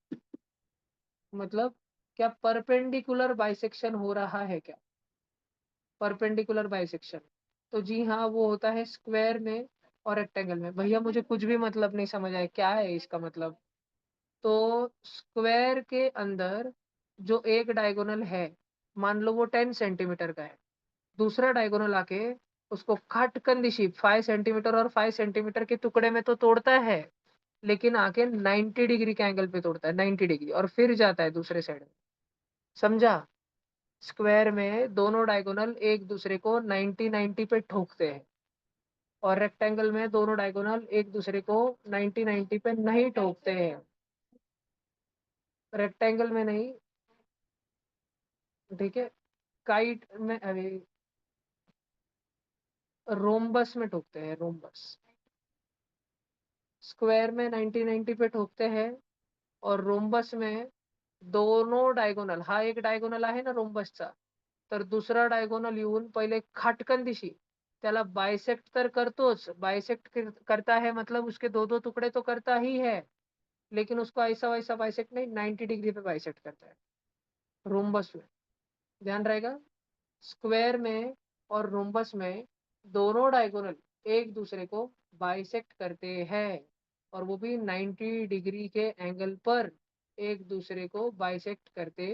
मतलब क्या परपेंडिकुलर बाइसेक्शन हो रहा है क्या? Perpendicular bisection. तो जी हाँ, वो होता है स्क्वायर में और रेक्टेंगल में. भैया मुझे कुछ भी मतलब नहीं समझ आया, क्या है इसका मतलब? तो स्क्वायर के अंदर जो एक डायगोनल है, मान लो वो 10 सेंटीमीटर का है. दूसरा डायगोनल आके उसको खटकन दिशी 5 सेंटीमीटर और 5 सेंटीमीटर के टुकड़े में तो तोड़ता है. लेकिन आके 90 डिग्री के एंगल पे तोड़ता है, 90 डिग्री, और फिर जाता है दूसरे साइड में। समझा? स्क्वायर में दोनों डायगोनल एक दूसरे को 90 90 पे ठोकते हैं, और रेक्टेंगल में दोनों डायगोनल एक दूसरे को 90 90 पे नहीं ठोकते हैं। रेक्टेंगल में नहीं, ठीक है, काइट में, अरे रोम्बस में ठोकते हैं, रोम्बस। स्क्वायर में 90 90 पे ठोकते हैं, और रोम्बस में दोनों डायगोनल, हा एक डायगोनल आहे ना रोम्बसचा, तर दुसरा डायगोनल येऊन पहिले खाटकन दिशी त्याला बायसेक्ट तर करतोच, बायसेक्ट करता है मतलब उसके दो दो टुकड़े तो करता ही है, लेकिन उसको ऐसा वैसा बाइसेक्ट नहीं, 90 डिग्री पे बाइसेक्ट करता है रोम्बस में। ध्यान रहेगा, स्क्वायर में और रोम्बस में दोनों डायगोनल एक दूसरे को बाइसेक्ट करते हैं, और वो भी 90 डिग्री के एंगल पर एक दूसरे को बाइसेक्ट करते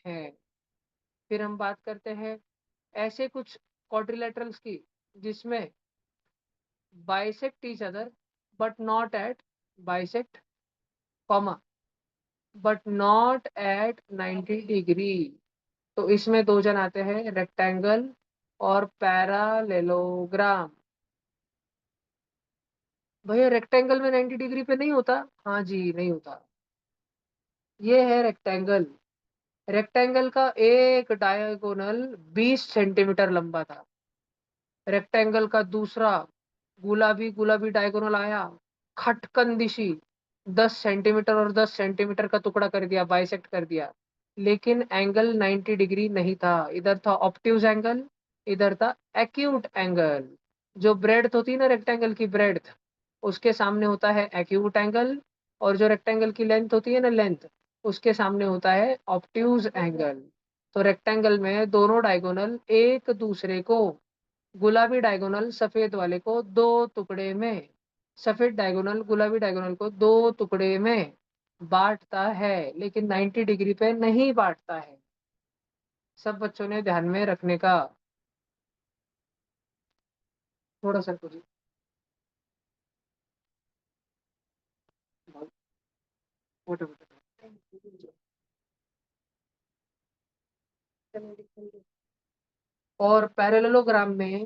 हैं। फिर हम बात करते हैं ऐसे कुछ क्वाड्रिलेटरल्स की जिसमें bisect each other but not at bisect, comma, but not at 90 degree. तो इसमें दो जन आते हैं, रेक्टेंगल और पैरालेलोग्राम। भैया रेक्टेंगल में 90 डिग्री पे नहीं होता? हाँ जी, नहीं होता। ये है रेक्टेंगल। रेक्टेंगल का एक डायगोनल 20 सेंटीमीटर लंबा था। रेक्टेंगल का दूसरा गुलाबी गुलाबी डायगोनल आया, खटकन दिशी 10 सेंटीमीटर और 10 सेंटीमीटर का टुकड़ा कर दिया, बाइसेक्ट कर दिया, लेकिन एंगल 90 डिग्री नहीं था। इधर था ऑब्ट्यूज एंगल, इधर था एक्यूट एंगल। जो ब्रेड्थ होती है ना रेक्टेंगल की, ब्रेड्थ, उसके सामने होता है एक्यूट एंगल, और जो रेक्टेंगल की लेंथ होती है ना, लेंथ, उसके सामने होता है ऑब्ट्यूज एंगल। तो रेक्टेंगल में दोनों डायगोनल एक दूसरे को, गुलाबी डायगोनल सफेद वाले को दो टुकड़े में, सफेद डायगोनल गुलाबी डायगोनल को दो टुकड़े में बांटता है, लेकिन 90 डिग्री पे नहीं बांटता है। सब बच्चों ने ध्यान में रखने का। थोड़ा सा कुछ मोटे मोटे। और पैरेललोग्राम में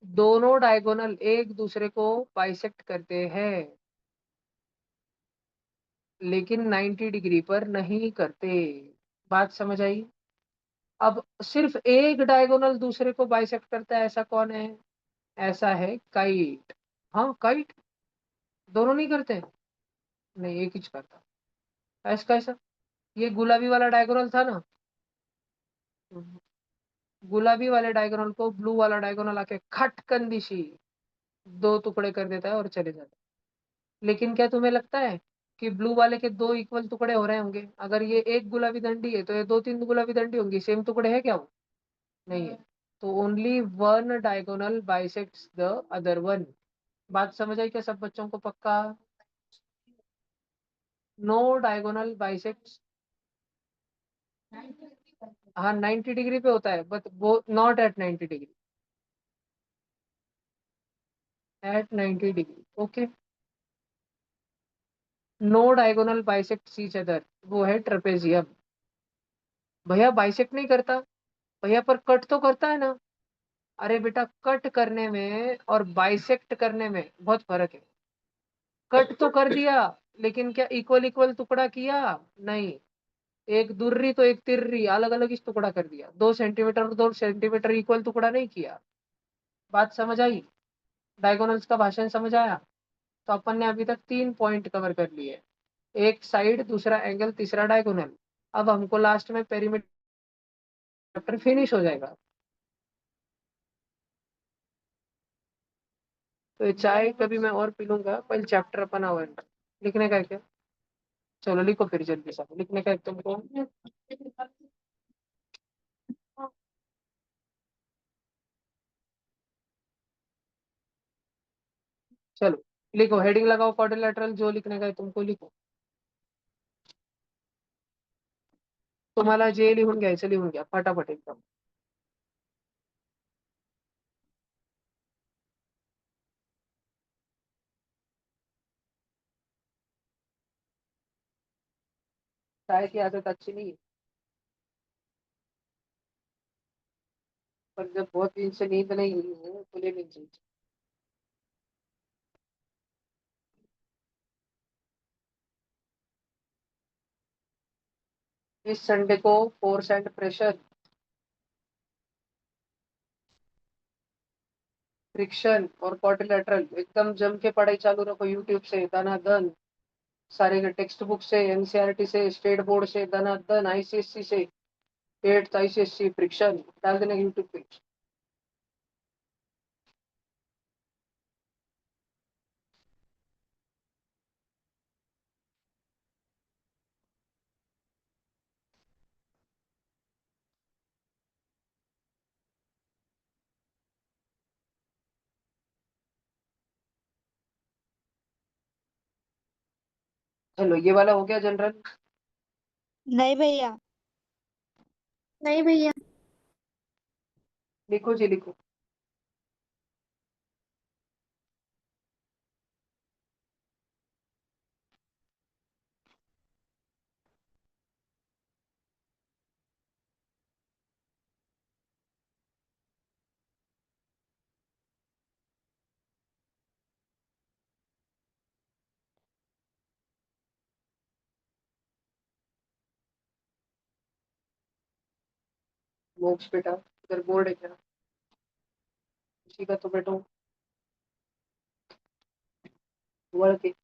दोनों डायगोनल एक दूसरे को बाइसेक्ट करते हैं, लेकिन 90 डिग्री पर नहीं करते। बात समझ आई? अब सिर्फ एक डायगोनल दूसरे को बाइसेक्ट करता है, ऐसा कौन है? ऐसा है काइट। हाँ काइट, दोनों नहीं करते? नहीं, एक ही करता। ऐसा कैसा? ये गुलाबी वाला डायगोनल था ना, गुलाबी वाले डायगोनल को ब्लू वाला डायगोनल आके खटकन दिशी दो टुकड़े कर देता है और चले जाता है। लेकिन क्या तुम्हें लगता है कि ब्लू वाले के दो इक्वल टुकड़े हो रहे होंगे? अगर ये एक गुलाबी डंडी है तो ये दो तीन गुलाबी डंडी होंगी, सेम टुकड़े है क्या वो? नहीं है। तो only one diagonal bisects the other one. बात समझ आई क्या सब बच्चों को? पक्का? No diagonal bisects. हाँ 90 डिग्री पे होता है, बट वो not at 90 degree, at 90 degree. Okay. No diagonal bisect each other, वो है ट्रेपेजियम। भैया बाइसेक्ट नहीं करता, भैया पर कट तो करता है ना। अरे बेटा, कट करने में और बाइसेक्ट करने में बहुत फर्क है। कट तो कर दिया, लेकिन क्या इक्वल इक्वल टुकड़ा किया? नहीं। एक दुर्री तो एक तिर्री, अलग अलग इस टुकड़ा कर दिया। 2 सेंटीमीटर और 2 सेंटीमीटर इक्वल टुकड़ा नहीं किया। बात समझ आई? डायगोनल्स का भाषण समझ आया? तो अपन ने अभी तक 3 पॉइंट कवर कर लिए, एक साइड, दूसरा एंगल, तीसरा डायगोनल। अब हमको लास्ट में पेरीमीटर चैप्टर फिनिश हो जाएगा। तो ये चाय कभी मैं और पी लूंगा, पहले चैप्टर अपना हुआ है। लिखने का है क्या? चलो लिखो फिर जल्दी से, लिखने का है तुमको। चलो लिखो, हेडिंग लगाओ क्वाड्रिलेटरल, जो लिखने का है तुमको लिखो। तुम्हाला जे लिहून घ्यायचं लिहून घ्या फटाफट एकदम। चाय की आदत अच्छी नहीं है, पर जब बहुत दिन से नींद नहीं हुई है तो लेनी चाहिए। इस संडे को फोर्स एंड प्रेशर, फ्रिक्शन और क्वाड्रिलेटरल एकदम जम के पढ़ाई चालू रखो, यूट्यूब से धनाधन, सारे के टेक्स्ट बुक से, एनसीईआरटी से, स्टेट बोर्ड से धनाधन, आईसीएससी से, एट्थ आईसीएससी फ्रिक्शन डाल देना यूट्यूब पे। चलो ये वाला हो गया जनरल। नहीं भैया। नहीं भैया। लिखो जी लिखो। मोक्ष बेटा इधर बोर्ड है क्या? उसी का तो बेटो वर्ड के।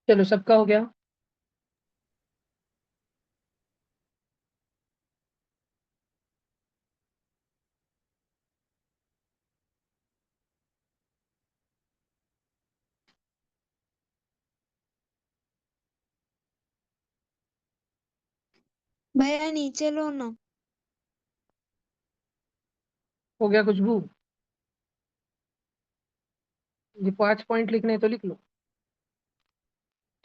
चलो सबका हो गया। भैया नीचे लो ना। हो गया खुशबू? ये 5 पॉइंट लिखने हैं तो लिख लो।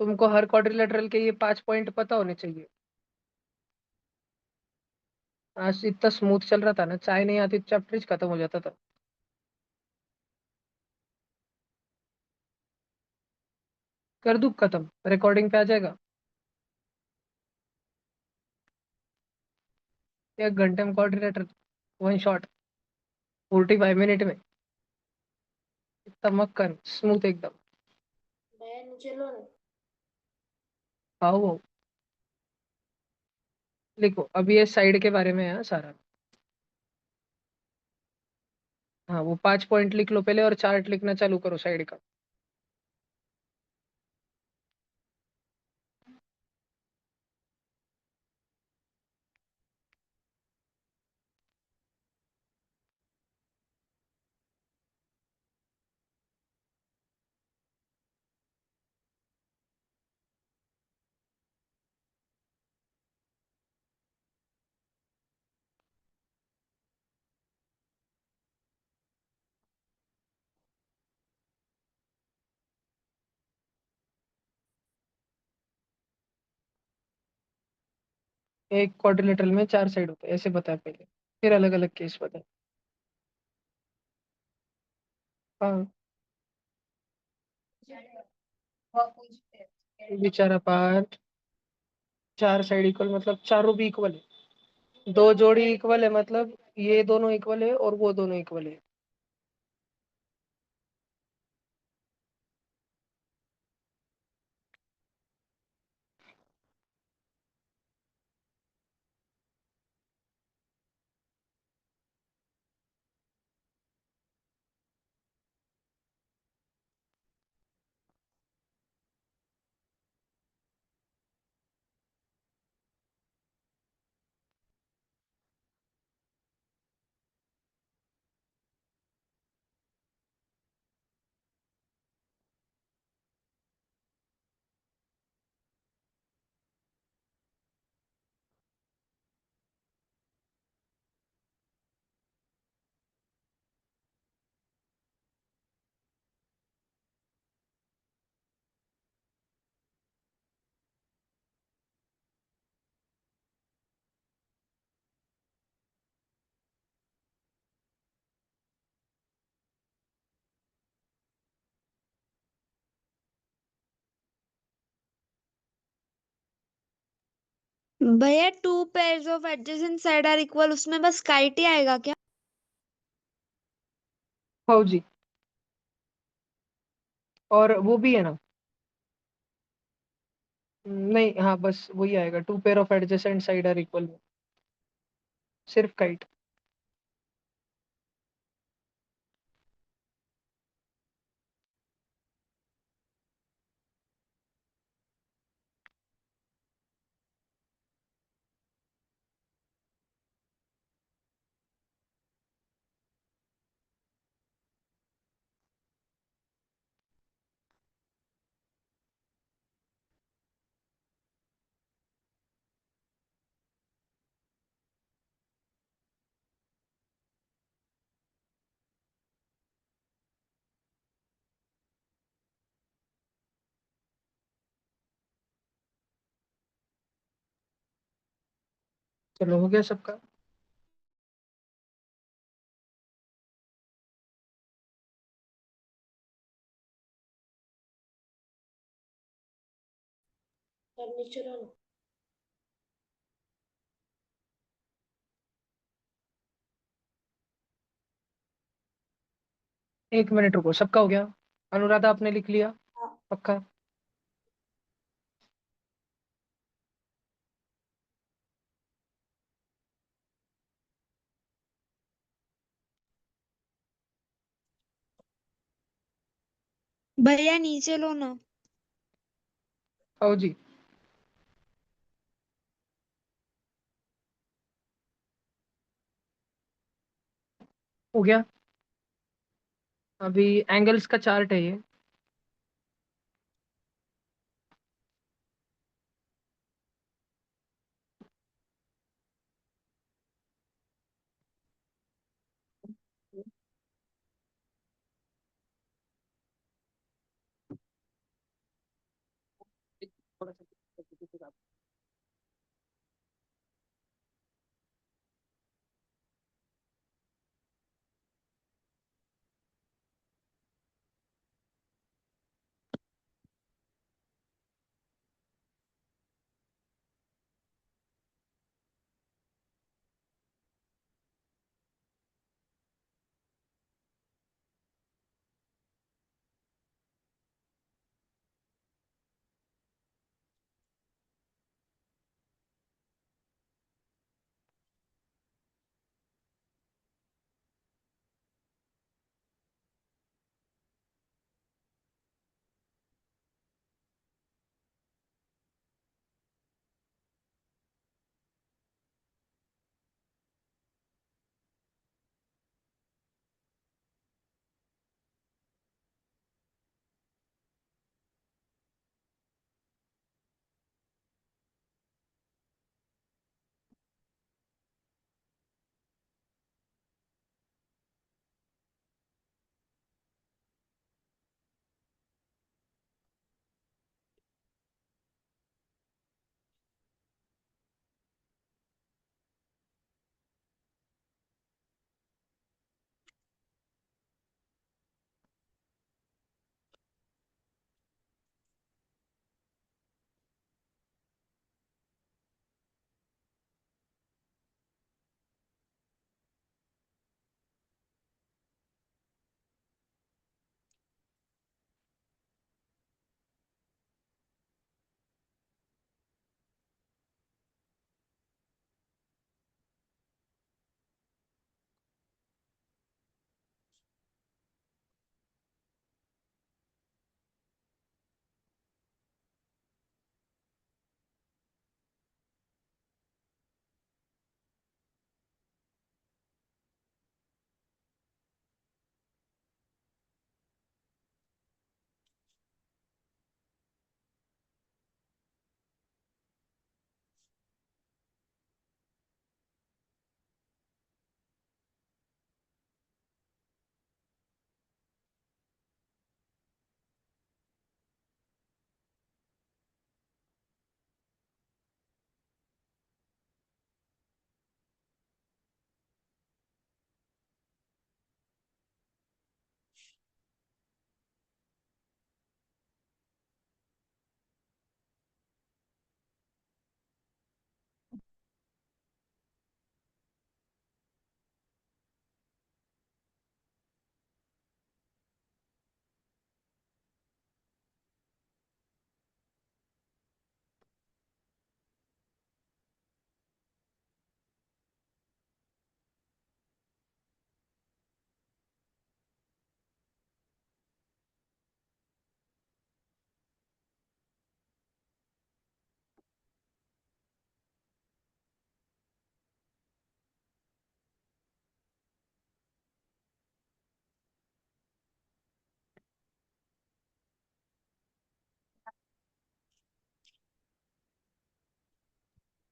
तुमको हर क्वाड्रिलेटरल के ये 5 पॉइंट पता होने चाहिए। आज इतना स्मूथ चल रहा था ना, चाय नहीं आती चैप्टर खत्म हो जाता था। कर दूँ खत्म, रिकॉर्डिंग पे आ जाएगा। 1 घंटे में क्वाड्रिलेटरल, वन शॉट, 45 मिनट में, इतना मक्खन स्मूथ एकदम। भैया नीचे लो ना। आओ वो लिखो, अब ये साइड के बारे में है सारा। हाँ वो 5 पॉइंट लिख लो पहले और चार्ट लिखना चालू करो साइड का। एक क्वाड्रिलेटरल में 4 साइड होते हैं ऐसे बताया पहले, फिर अलग अलग केस बताए। हाँ बेचारा पार्ट, 4 साइड इक्वल मतलब चारों भी इक्वल है, दो जोड़ी इक्वल है मतलब ये दोनों इक्वल है और वो दोनों इक्वल है। भैया two pairs of adjacent side are equal, उसमें बस काइट ही आएगा क्या? हाँ जी, और वो भी है ना। नहीं, हाँ बस वही आएगा, two pair of adjacent side are equal, सिर्फ काइट। चलो हो गया सबका। सर नीचे लो ना। 1 मिनट रुको, सबका हो गया? अनुराधा आपने लिख लिया? हाँ। पक्का? भैया नीचे लो ना। आओ जी। हो गया। अभी एंगल्स का चार्ट है ये। थोड़ा सा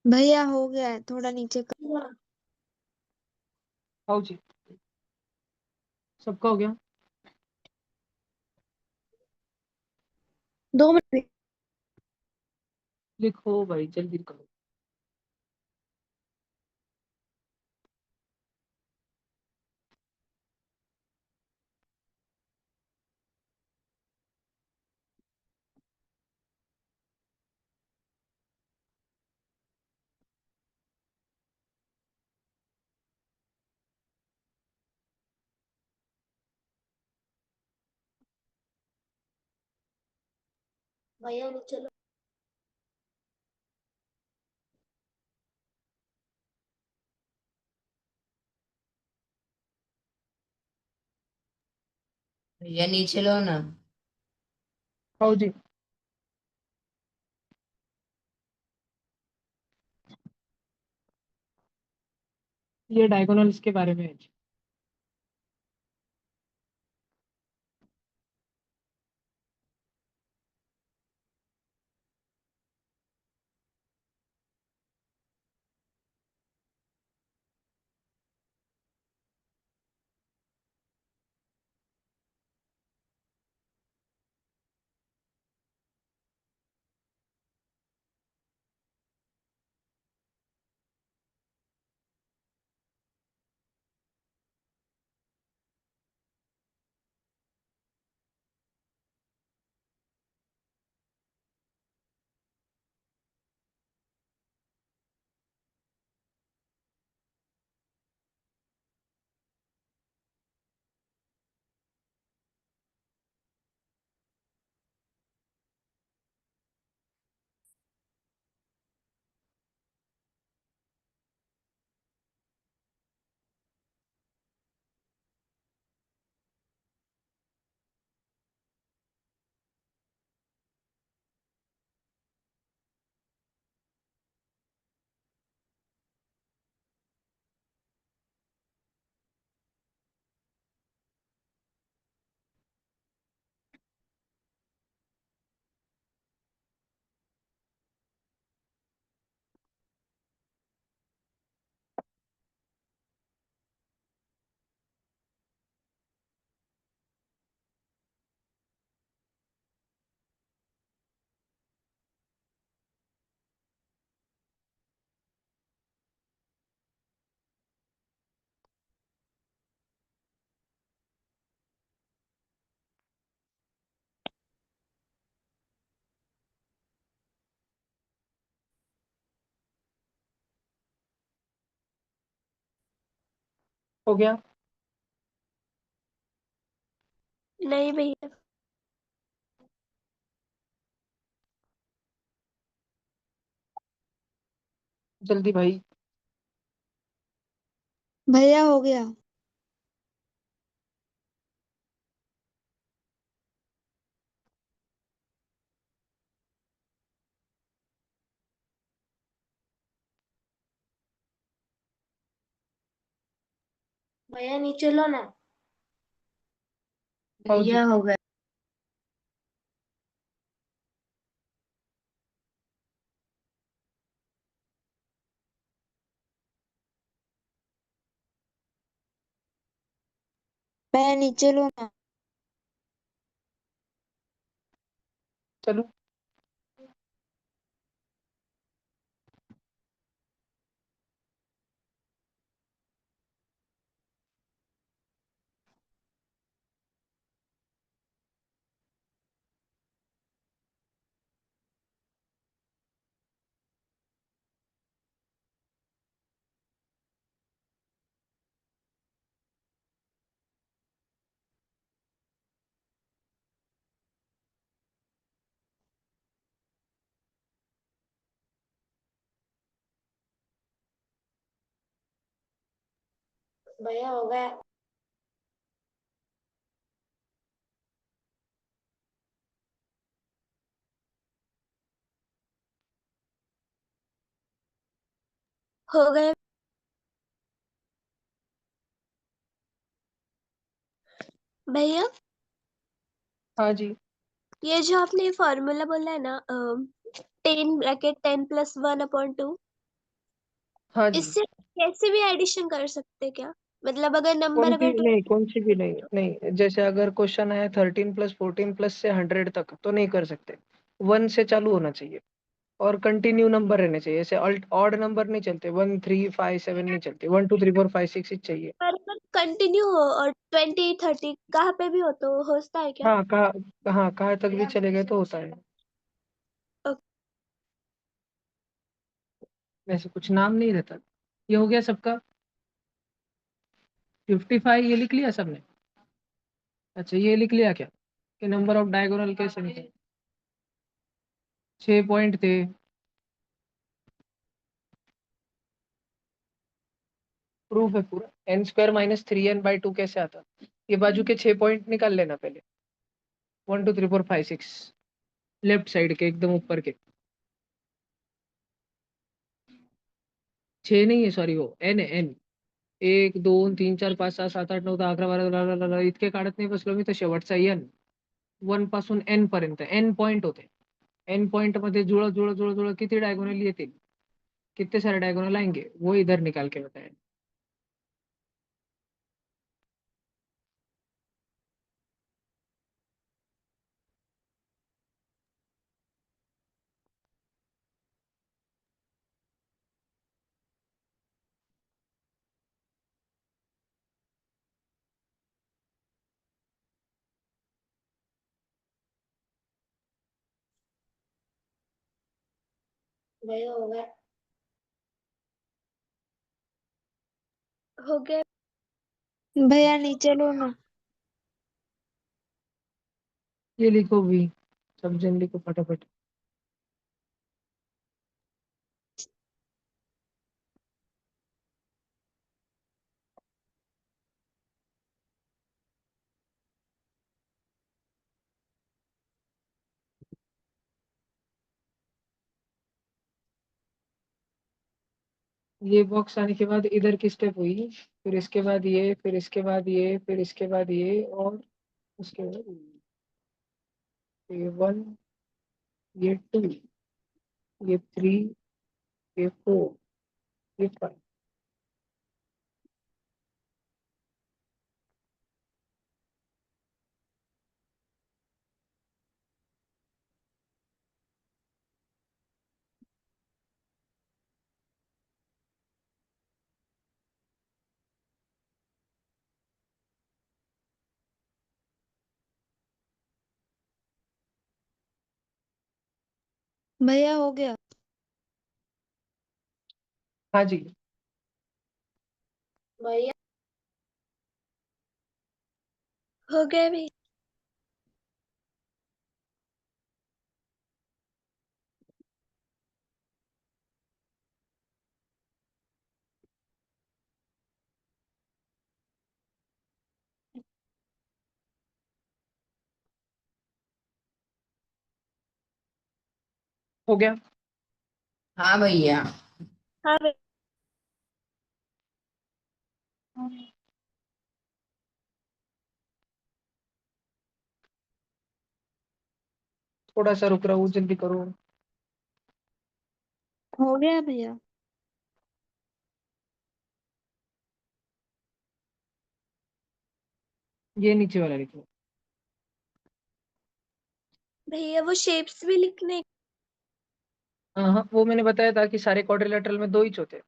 भैया हो गया है, थोड़ा नीचे कर। आओ जी, सबका हो गया। 2 मिनट। लिखो भाई, जल्दी करो। भैया नीचे लो। भैया नीचे लो ना। आओ जी, ये डायगोनल्स के बारे में है जी। हो गया। नहीं भैया। जल्दी भाई। भैया हो गया। भैया नीचे लो ना। आओ जी, भैया हो गया। भैया नीचे लो ना। चलो। भैया हो गया। हो गए भैया। हाँ जी, ये जो आपने फॉर्मूला बोला है ना, 10 ब्रैकेट 10 + 1/2, हाँ जी। इससे कैसे भी एडिशन कर सकते क्या? मतलब अगर कौन नंबर सी अगर नहीं, कौन सी भी नहीं, नहीं जैसे अगर क्वेश्चन है 13+14+ से 100 तक तो नहीं कर सकते, 1 से चालू होना चाहिए और कंटिन्यू नंबर रहने चाहिए, ऐसे ऑड नंबर नहीं चलते, 1 3 5 7 नहीं चलते, 1 2 3 4 5 6 ही चाहिए। कंटिन्यू हो और 20 30 कहाँ पे भी हो तो होता है क्या? हाँ कहाँ तक भी चले गए तो होता है। ओके। वैसे कुछ नाम नहीं रहता। ये हो गया सबका 55, ये लिख लिया सबने? अच्छा ये लिख लिया क्या कि नंबर ऑफ डायगोनल कैसे निकले? 6 पॉइंट थे। प्रूफ है पूरा, n² - 3n/2 कैसे आता? ये बाजू के 6 पॉइंट निकाल लेना पहले, 1 2 3 4 5 6, लेफ्ट साइड के एकदम ऊपर के। 6 नहीं है, सॉरी, वो n है, n। 1 2 3 4 5 6 7 8 9 10 11 12 इतके काढत नाही बसलो मी तर शेवटचा n, 1 पासून n पर्यंत n पॉइंट होते। n पॉइंट मध्ये जुळत जुळत जुळत जुळत किती डायगोनल येतील, कितने सारे डायगोनल आएंगे, वो इधर निकाल के बताया। भैया हो गया। भैया नीचे लो ना। ये लिखो भी, सब जन लिखो फटाफट। ये बॉक्स आने के बाद इधर की स्टेप हुई, फिर इसके बाद ये, फिर इसके बाद ये, फिर इसके बाद ये, और उसके बाद ये 1, ये 2, ये 3, ये 4, ये 5। भैया हो गया। हाँ जी। भैया हो गया भी। हो गया। हाँ भैया। हाँ भैया। थोड़ा सा रुक रहा हूँ, जल्दी करो। हो गया भैया। ये नीचे वाला लिखो। भैया वो शेप्स भी लिखने। हाँ हाँ, वो मैंने बताया था कि सारे क्वाड्रिलेटरल में 2 ही होते हैं,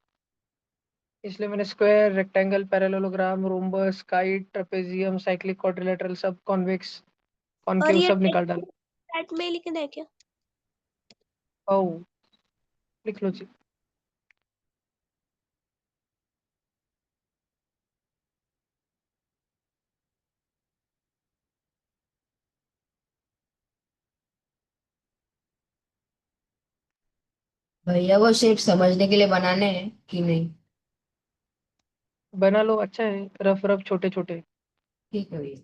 इसलिए मैंने square, rectangle, parallelogram, rhombus, kite, trapezium, cyclic quadrilateral, सब कॉन्वेक्स, और कॉनकेव ये सब निकाल डाला। चैट में लिखना है क्या? ओ, लिख लो जी। भैया वो शेप समझने के लिए बनाने हैं कि नहीं? बना लो, अच्छा है, रफ रफ छोटे छोटे। ठीक है भैया।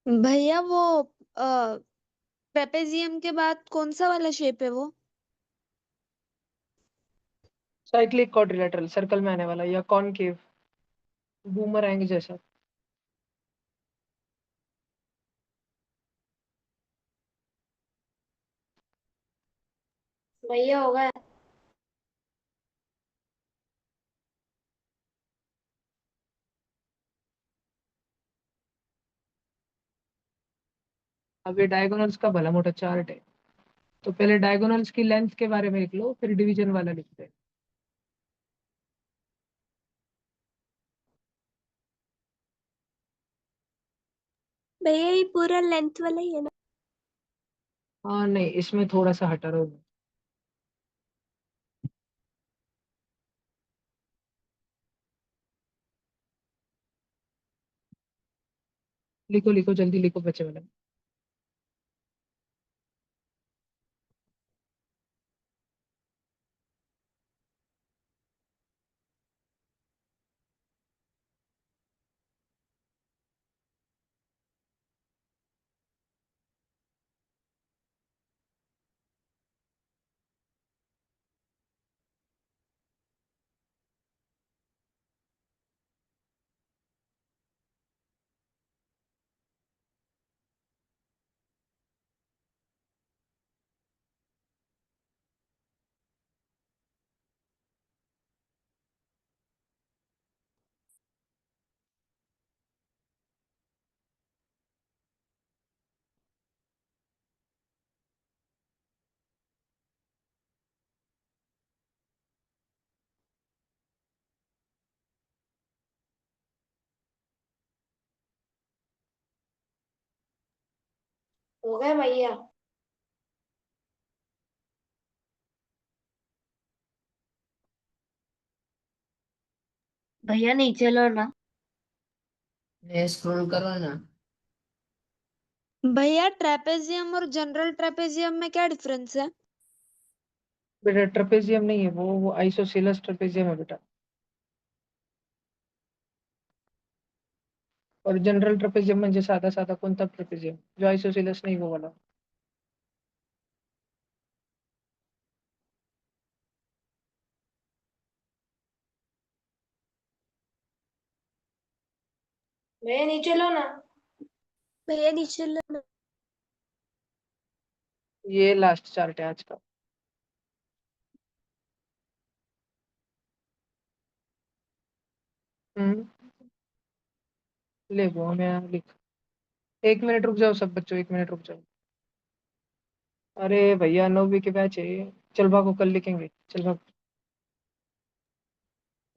भैया वो ट्रेपेजियम के बाद कौन सा वाला शेप है वो? साइक्लिक क्वाड्रिलेटरल, सर्कल में आने वाला, या कॉनकेव, बूमरैंग जैसा। भैया होगा। अब ये डायगोनल्स का भला मोटा चार्ट है, तो पहले डायगोनल्स की लेंथ के बारे में लिख लो, फिर डिवीजन वाला लिखते हैं। भैया ये पूरा लेंथ वाला ही है ना? हाँ नहीं, इसमें थोड़ा सा हटा रहा हूँ। लिखो लिखो जल्दी लिखो बच्चे वाला। हो गया भैया। भैया नीचे लो ना। ये स्क्रॉल करो ना। भैया ट्रेपेजियम और जनरल ट्रेपेजियम में क्या डिफरेंस है? बेटा ट्रेपेजियम नहीं है वो आइसोसेलस ट्रेपेजियम है बेटा। और जनरल ट्रेपेजियम म्हणजे साधा साधा कोणता ट्रेपेजियम, जो आइसोसेलस नहीं वो वाला। भैया नीचे लो ना। भैया नीचे लो ना। ये लास्ट चार्ट है आज का। हम्म, ले वो मैं लिख। 1 मिनट रुक जाओ सब बच्चों, 1 मिनट रुक जाओ। अरे भैया 9वीं के बैच है, चल भागो कल लिखेंगे, चल भाग।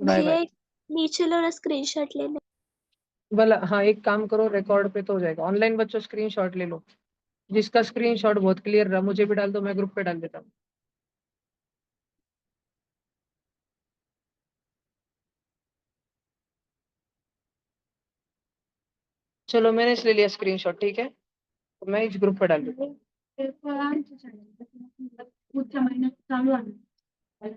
बाय भैया बाय। नीचे लो ना, स्क्रीनशॉट लेने। भला हाँ, एक काम करो, रिकॉर्ड पे तो हो जाएगा। ऑनलाइन बच्चों स्क्रीनशॉट ले लो, जिसका स्क्रीनशॉट बहुत क्लियर रहा मुझे भी डाल दो, मैं ग्रुप पे डाल देता हूँ। चलो मैंने इसलिए लिया स्क्रीनशॉट, ठीक है, तो मैं इस ग्रुप पे डाल दूंगा।